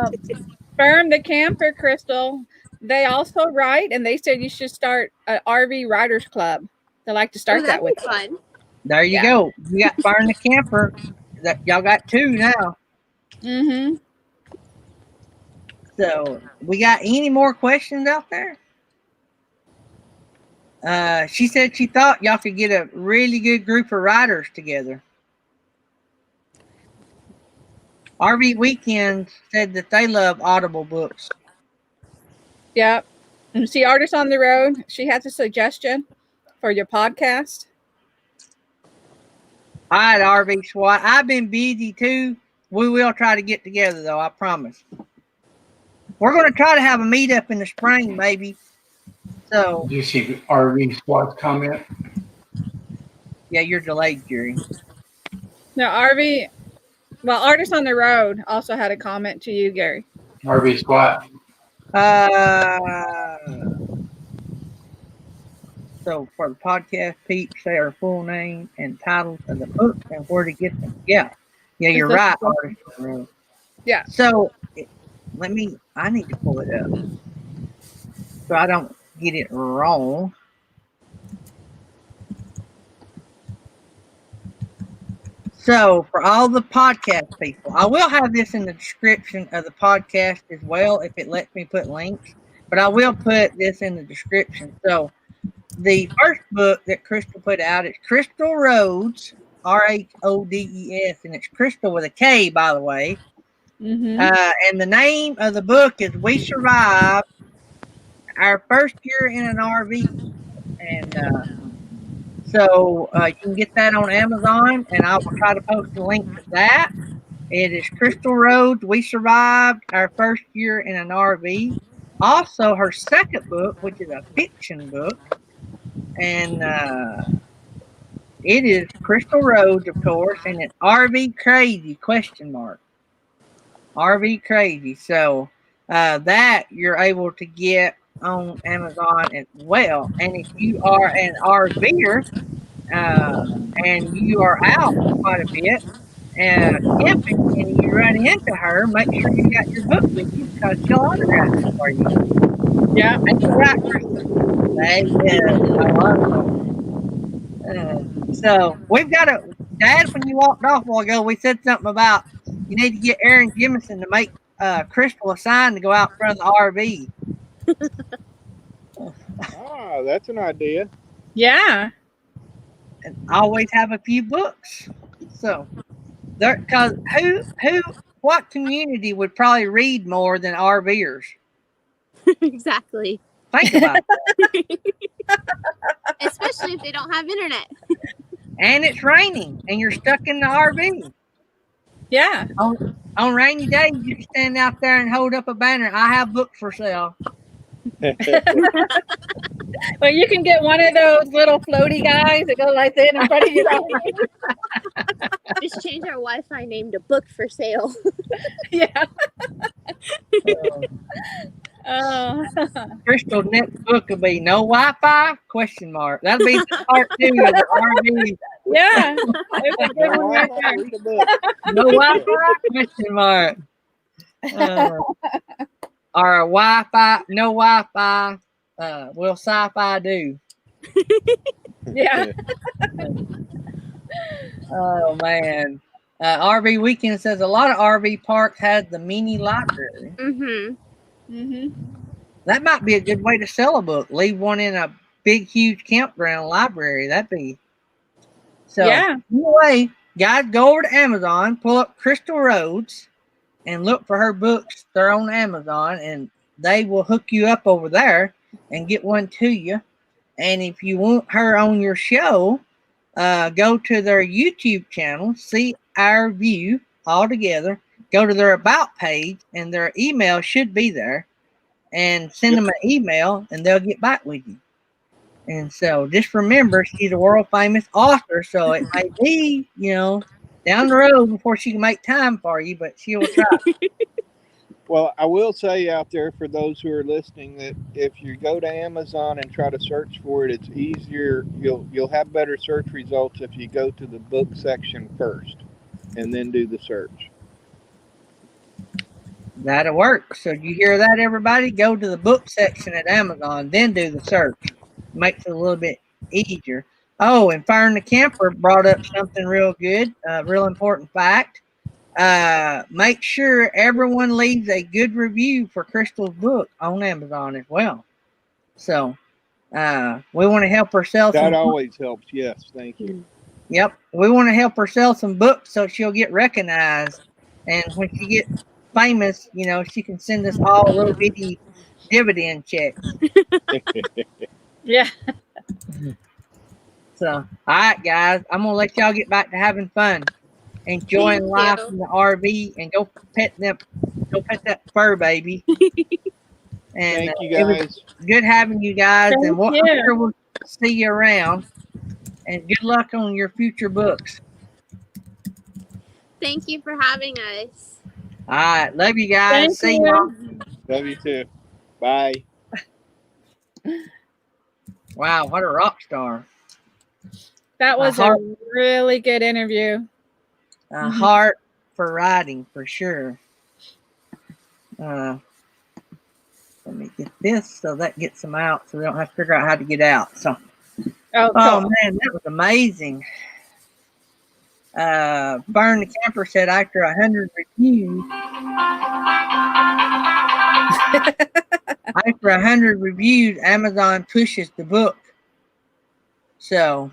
Firm the Camper, Krystal, they also write, and they said you should start an RV Writers Club. They like to start that That'd with. be fun. There you go. You got Burn the Camper. Y'all got 2 now. Mm-hmm. So, we got any more questions out there? She said she thought y'all could get a really good group of writers together. RV Weekends said that they love Audible books. Yep. And see Artists on the Road, she has a suggestion for your podcast. All right, RV SWAT. I've been busy too. We will try to get together though, I promise. We're going to try to have a meetup in the spring, maybe. So. Did you see RV SWAT's comment? Yeah, you're delayed, Jerry. Now, Artists on the Road also had a comment to you, Gary. RV SWAT. So for the podcast, Pete, say our full name and titles of the books and where to get them. Yeah, you're right, Artist on the Road. Yeah. So I need to pull it up so I don't get it wrong. So for all the podcast people, I will have this in the description of the podcast as well if it lets me put links, but I will put this in the description. So the first book that Krystal put out is Krystal Rhodes, Rhodes, and it's Krystal with a K, by the way. Mm-hmm. And the name of the book is We Survived Our First Year in an RV. And so you can get that on Amazon, and I will try to post a link to that. It is Krystal Rhodes, We Survived Our First Year in an RV. Also, her second book, which is a fiction book, and it is Krystal Rhodes, of course, and it's RV Crazy, ? RV Crazy. So that you're able to get on Amazon as well. And if you are an RVer and you are out quite a bit camping and you run into her, make sure you got your book with you because she'll autograph it for you. Yeah. Ain't you right, Krystal? So we've got Dad, when you walked off a while ago, we said something about you need to get Aaron Jemison to make Krystal a sign to go out in front of the RV. That's an idea. Yeah. And always have a few books. So because what community would probably read more than RVers? Exactly. Think about that. Especially if they don't have internet. And it's raining and you're stuck in the RV. Yeah. On rainy days, you can stand out there and hold up a banner. I have books for sale. Well, you can get one of those little floaty guys that go like that in front of you. Just change our Wi-Fi name to Book for Sale. Yeah. Krystal's next book will be No Wi-Fi? ? That'll be part 2 of the RV. Yeah. No Wi-Fi? ? Or Wi-Fi? No Wi-Fi? Will sci-fi do? Yeah. Oh man. RV Weekend says a lot of RV parks has the mini library. Mhm. Mhm. That might be a good way to sell a book. Leave one in a big, huge campground library. That'd be so. Yeah. Anyway, guys, go over to Amazon, pull up Krystal Rhodes, and look for her books. They're on Amazon, and they will hook you up over there and get one to you. And if you want her on your show, go to their YouTube channel, See Our View, all together. Go to their About page, and their email should be there. And send them an email, and they'll get back with you. And so just remember, she's a world famous author, so it may be, down the road before she can make time for you, but she will try. Well, I will say out there for those who are listening that if you go to Amazon and try to search for it, it's easier. You'll have better search results if you go to the book section first and then do the search. That'll work. So you hear that, everybody? Go to the book section at Amazon, then do the search. Makes it a little bit easier. Oh, and Fire in the Camper brought up something real good, real important fact. Make sure everyone leaves a good review for Krystal's book on Amazon as well. So we want to help her sell That some always helps. Yes, thank you. Yep. We want to help her sell some books so she'll get recognized. And when she gets famous, she can send us all little bitty dividend checks. Yeah. So, all right, guys, I'm going to let y'all get back to having fun, enjoying Thank life you. in the RV, and go pet that fur baby. And Thank you, it was guys. good having you guys. Thank And I'm you. sure we'll see you around. And good luck on your future books. Thank you for having us. All right. Love you guys. Thank See you. y'all. Love you too. Bye. Wow, what a rock star. That was a really good interview. A heart for writing, for sure. Let me get this so that gets them out so we don't have to figure out how to get out. So, cool. Man, that was amazing. Burn the Camper said after 100 reviews, after 100 reviews, Amazon pushes the book. So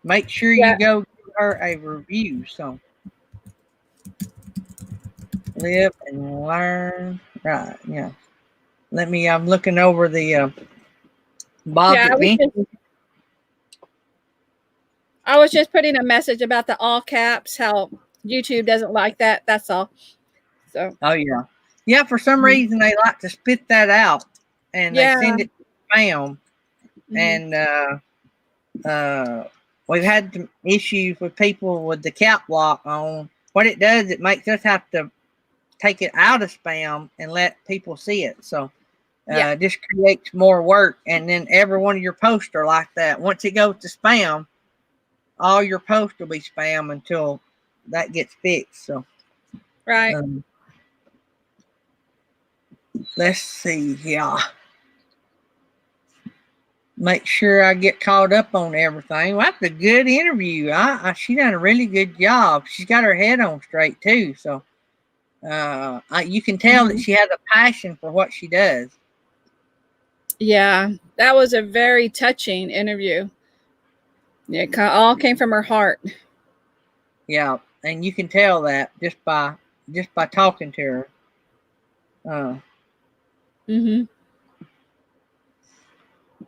make sure you go give her a review. So live and learn. Right. Yeah. I'm looking over the Bob's Adventure. I was just putting a message about the all caps, how YouTube doesn't like that. That's all. So. Oh, yeah. Yeah, for some reason, they like to spit that out, and they send it to spam. And we've had some issues with people with the cap lock on. What it does, it makes us have to take it out of spam and let people see it. So just creates more work. And then every one of your posts are like that. Once it goes to spam, all your posts will be spam until that gets fixed. So right. Let's see here. Make sure I get caught up on everything. Well, that's a good interview. She done a really good job. She's got her head on straight too. So you can tell that she has a passion for what she does. Yeah, that was a very touching interview. It all came from her heart. Yeah, and you can tell that just by talking to her.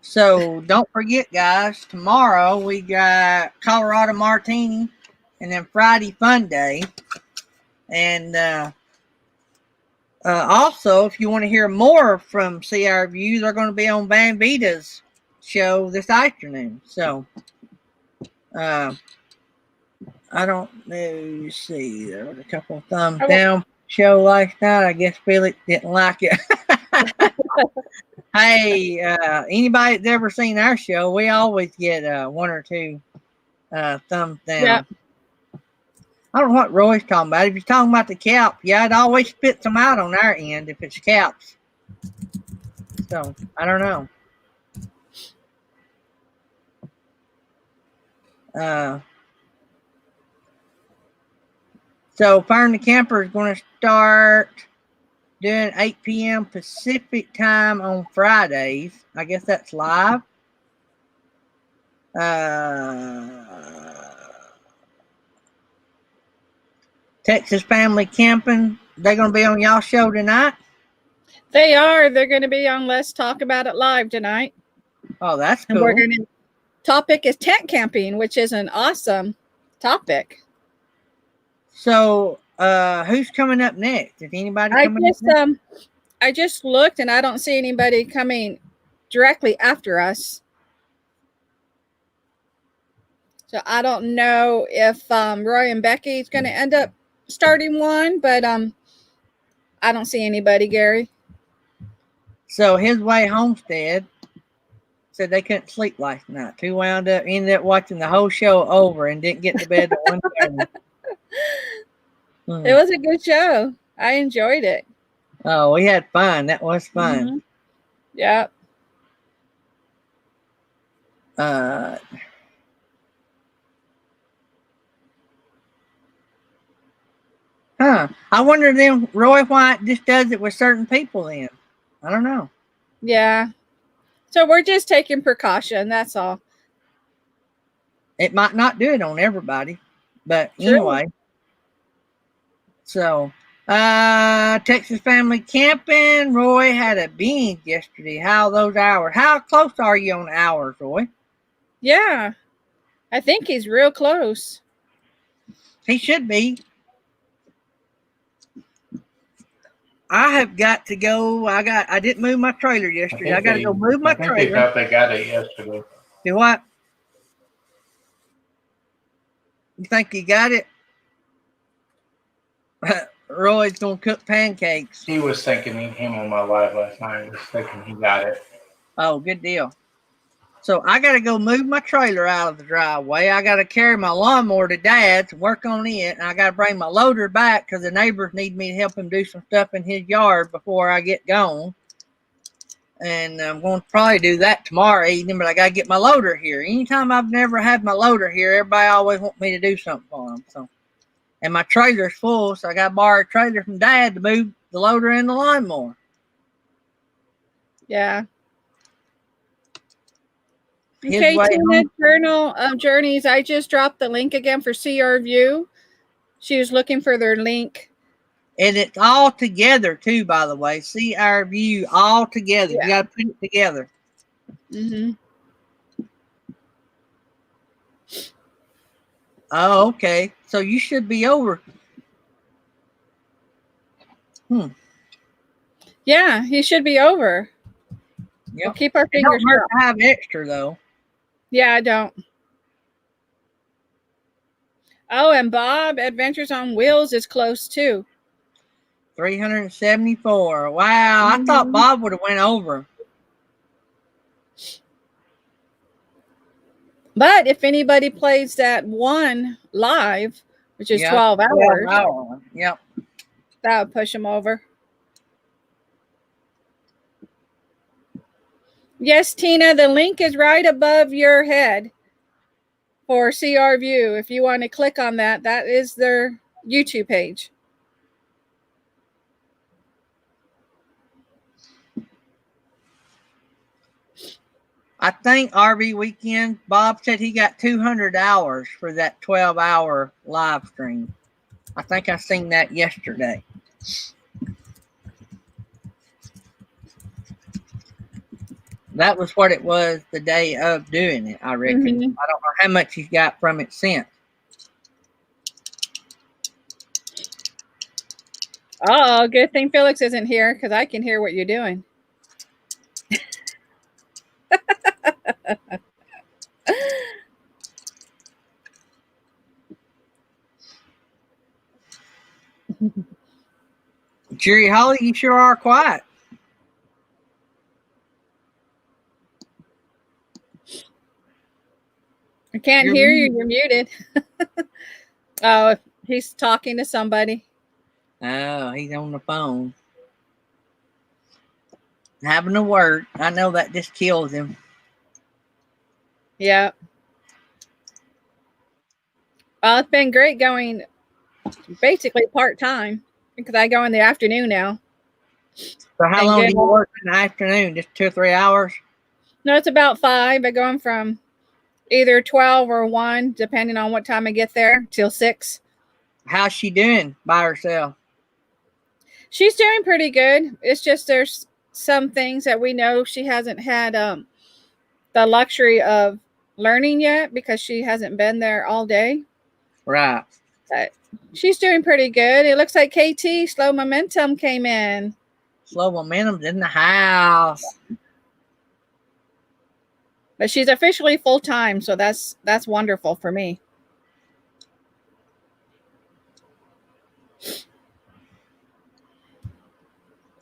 So don't forget, guys, tomorrow we got Colorado Martini, and then Friday Fun Day. And also, if you want to hear more from seeouRView, they're going to be on Van Vita's show this afternoon. So I don't know. Let's see, there was a couple of thumbs down show last night. I guess Felix didn't like it. Hey, anybody that's ever seen our show, we always get one or two thumbs down. Yeah. I don't know what Roy's talking about. If you're talking about the cap, yeah, it always spits them out on our end if it's caps. So, I don't know. So Fire the Camper is going to start doing 8 p.m. Pacific time on Fridays. I guess that's live. Texas Family Camping, they're going to be on y'all show tonight? They are. They're going to be on Let's Talk About It Live tonight. Oh, that's cool. And we're going to, topic is tent camping, which is an awesome topic. So, who's coming up next? Is anybody coming up next? I just looked and I don't see anybody coming directly after us. So I don't know if Roy and Becky is going to end up starting one, but I don't see anybody, Gary. So His Way Homestead said they couldn't sleep last night. Ended up watching the whole show over and didn't get to bed at 1:30. It was a good show. I enjoyed it. Oh, we had fun. That was fun. Mm-hmm. Yeah. I wonder then, Roy, why it just does it with certain people then. I don't know. Yeah. So we're just taking precaution. That's all. It might not do it on everybody, but True. Anyway. So, Texas Family Camping. Roy had a binge yesterday. How those hours? How close are you on hours, Roy? Yeah. I think he's real close. He should be. I have got to go. I didn't move my trailer yesterday. I got to go move my trailer. They thought they got it yesterday. Do what? You think you got it? Roy's gonna cook pancakes. He was thinking he came on my live last night. He was thinking he got it. Oh, good deal. So I got to go move my trailer out of the driveway. I got to carry my lawnmower to Dad's, work on it, and I got to bring my loader back because the neighbors need me to help him do some stuff in his yard before I get gone. And I'm going to probably do that tomorrow evening, but I got to get my loader here. Anytime I've never had my loader here, everybody always wants me to do something for them. So, and my trailer's full, so I got to borrow a trailer from Dad to move the loader and the lawnmower. Yeah. Okay, Tina, Journeys. I just dropped the link again for seeouRView. She was looking for their link. And it's all together, too, by the way. seeouRView, all together. Yeah. You got to put it together. Mm-hmm. Oh, okay. So you should be over. Yeah, he should be over. Yep. We'll keep our fingers crossed. Don't have extra, though. Yeah, I don't. Oh, and Bob Adventures on Wheels is close, too. 374. Wow, I thought Bob would have went over. But if anybody plays that one live, which is 12 hours, yep, that would push him over. Yes, Tina, the link is right above your head for seeouRView. If you want to click on that, that is their YouTube page. I think RV Weekend, Bob said he got 200 hours for that 12-hour live stream. I think I seen that yesterday. That was what it was the day of doing it, I reckon. I don't know how much he's got from it since. Oh, good thing Felix isn't here because I can hear what you're doing. Jerry Holly, you sure are quiet. I can't hear you. You're muted. Oh, he's talking to somebody. Oh, he's on the phone. Having a word. I know that just kills him. Yeah. Well, it's been great going basically part-time because I go in the afternoon now. So how long do you work in the afternoon? Just 2 or 3 hours? No, it's about 5. I go in from either 12 or 1, depending on what time I get there, till 6. How's she doing by herself? She's doing pretty good. It's just there's some things that we know she hasn't had the luxury of learning yet because she hasn't been there all day. Right. But she's doing pretty good. It looks like KT, Slow Momentum, came in. Slow Momentum's in the house. But she's officially full-time, so that's wonderful for me.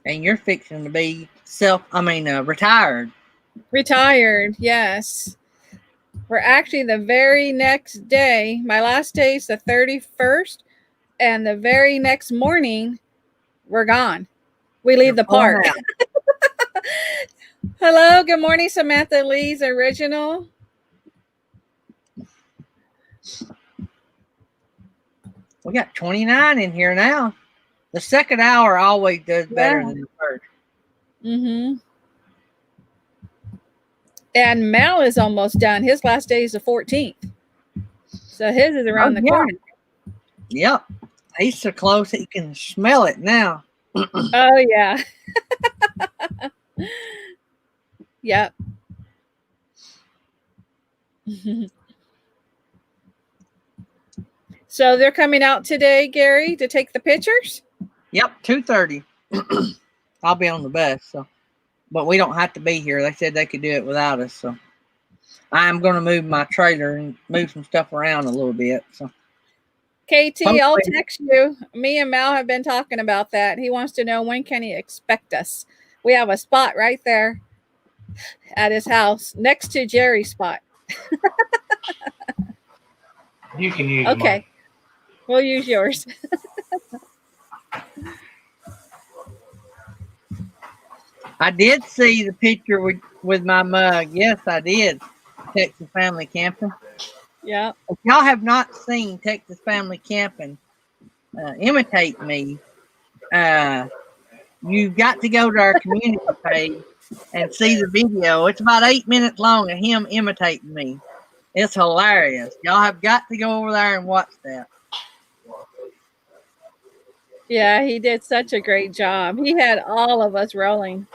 And you're fixing to be retired. Retired, yes. We're actually the very next day. My last day is the 31st, and the very next morning, we're gone. We leave the park. Hello, good morning, Samantha Lee's Original. We got 29 in here now. The second hour always does better than the first. Mm-hmm. And Mal is almost done. His last day is the 14th. So his is around the corner. Yep. He's so close that you can smell it now. Oh, yeah. Yep. So they're coming out today, Gary, to take the pictures? Yep, 2:30. I'll be on the bus, so. But we don't have to be here. They said they could do it without us, so. I'm going to move my trailer and move some stuff around a little bit, so. KT, I'll text you. Me and Mal have been talking about that. He wants to know when can he expect us. We have a spot right there at his house next to Jerry's spot. You can use okay. mine. We'll use yours. I did see the picture with my mug. Yes, I did. Texas Family Camping. Yeah. If y'all have not seen Texas Family Camping, imitate me. You've got to go to our community page and see the video. It's about 8 minutes long of him imitating me. It's hilarious. Y'all have got to go over there and watch that. Yeah, he did such a great job. He had all of us rolling.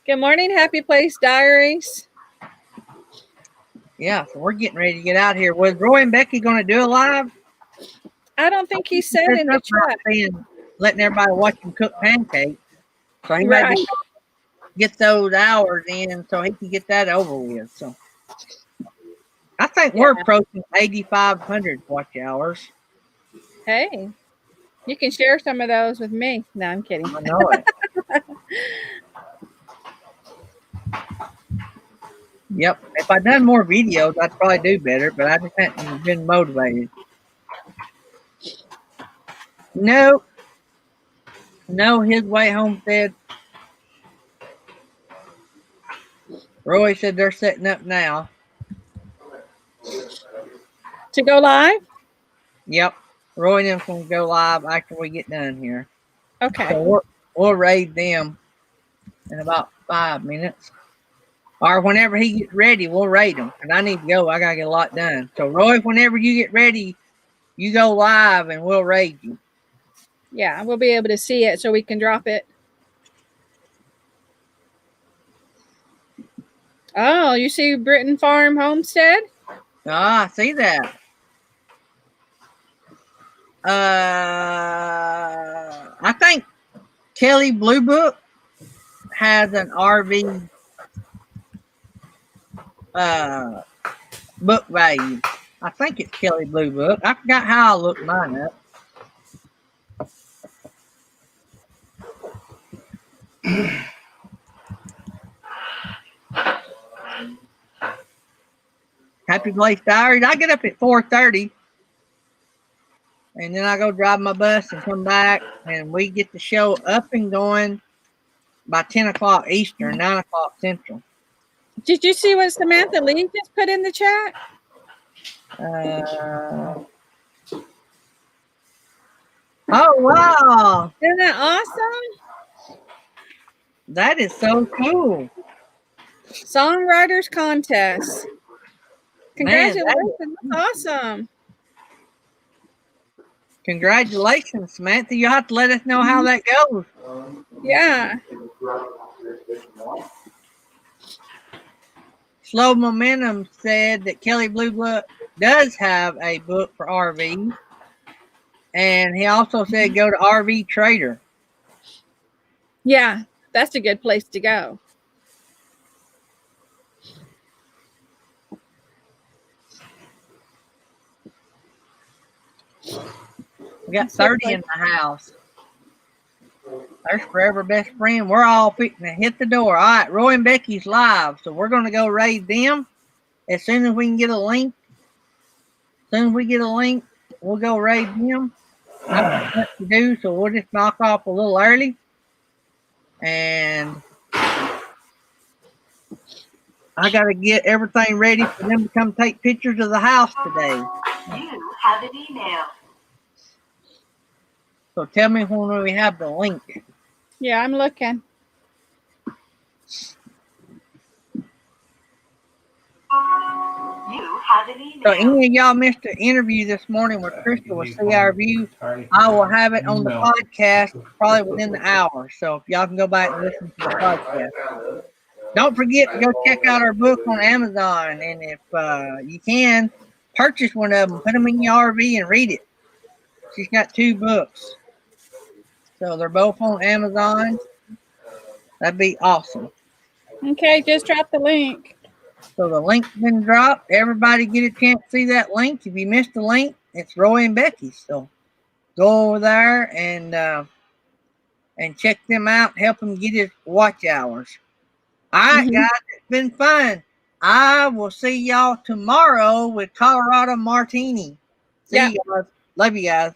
Good morning, Happy Place Diaries. Yeah, so we're getting ready to get out here. Was Roy and Becky going to do a live? I don't think he said in the chat. Letting everybody watch him cook pancakes. So he might get those hours in so he can get that over with. So I think we're approaching 8,500 watch hours. Hey, you can share some of those with me. No, I'm kidding. I know it. Yep. If I'd done more videos, I'd probably do better, but I just hadn't been motivated. No, his way homestead. Roy said they're setting up now. To go live? Yep. Roy and them's going to go live after we get done here. Okay. So we'll raid them in about 5 minutes. Or whenever he gets ready, we'll raid him. And I need to go. I got to get a lot done. So, Roy, whenever you get ready, you go live and we'll raid you. Yeah, we'll be able to see it so we can drop it. Oh, you see Britton Farm Homestead? Ah, I see that. I think Kelly Blue Book has an RV book value. I think it's Kelly Blue Book. I forgot how I looked mine up. Happy Place Diaries. I get up at 4:30. And then I go drive my bus and come back. And we get the show up and going by 10 o'clock Eastern, 9 o'clock Central. Did you see what Samantha Lee just put in the chat? Oh, wow. Isn't that awesome? That is so cool. Songwriters contest. Man, Congratulations. That's awesome. congratulations, Samantha. You'll have to let us know how that goes. Yeah. Slow Momentum said that Kelly Blue Blood does have a book for RV. And he also said go to RV Trader. Yeah, that's a good place to go. We got 30 in the house. There's Forever Best Friend. We're all fixing to hit the door. All right, Roy and Becky's live. So we're going to go raid them as soon as we can get a link. As soon as we get a link, we'll go raid them. I got what to do, so we'll just knock off a little early. And I got to get everything ready for them to come take pictures of the house today. You have an email. So tell me when we have the link. Yeah, I'm looking. You have an email. So any of y'all missed the interview this morning with Krystal with seeouRView, I will have it on the podcast probably within the hour. So if y'all can go back and listen to the podcast. Don't forget to go check out our book on Amazon. And if you can, purchase one of them. Put them in your RV and read it. She's got 2 books. So they're both on Amazon. That'd be awesome. Okay, just drop the link. So the link's been dropped. Everybody get a chance to see that link. If you missed the link, it's Roy and Becky. So go over there and check them out. Help them get his watch hours. All right, guys, it's been fun. I will see y'all tomorrow with Colorado Martini. See you guys. Love you guys.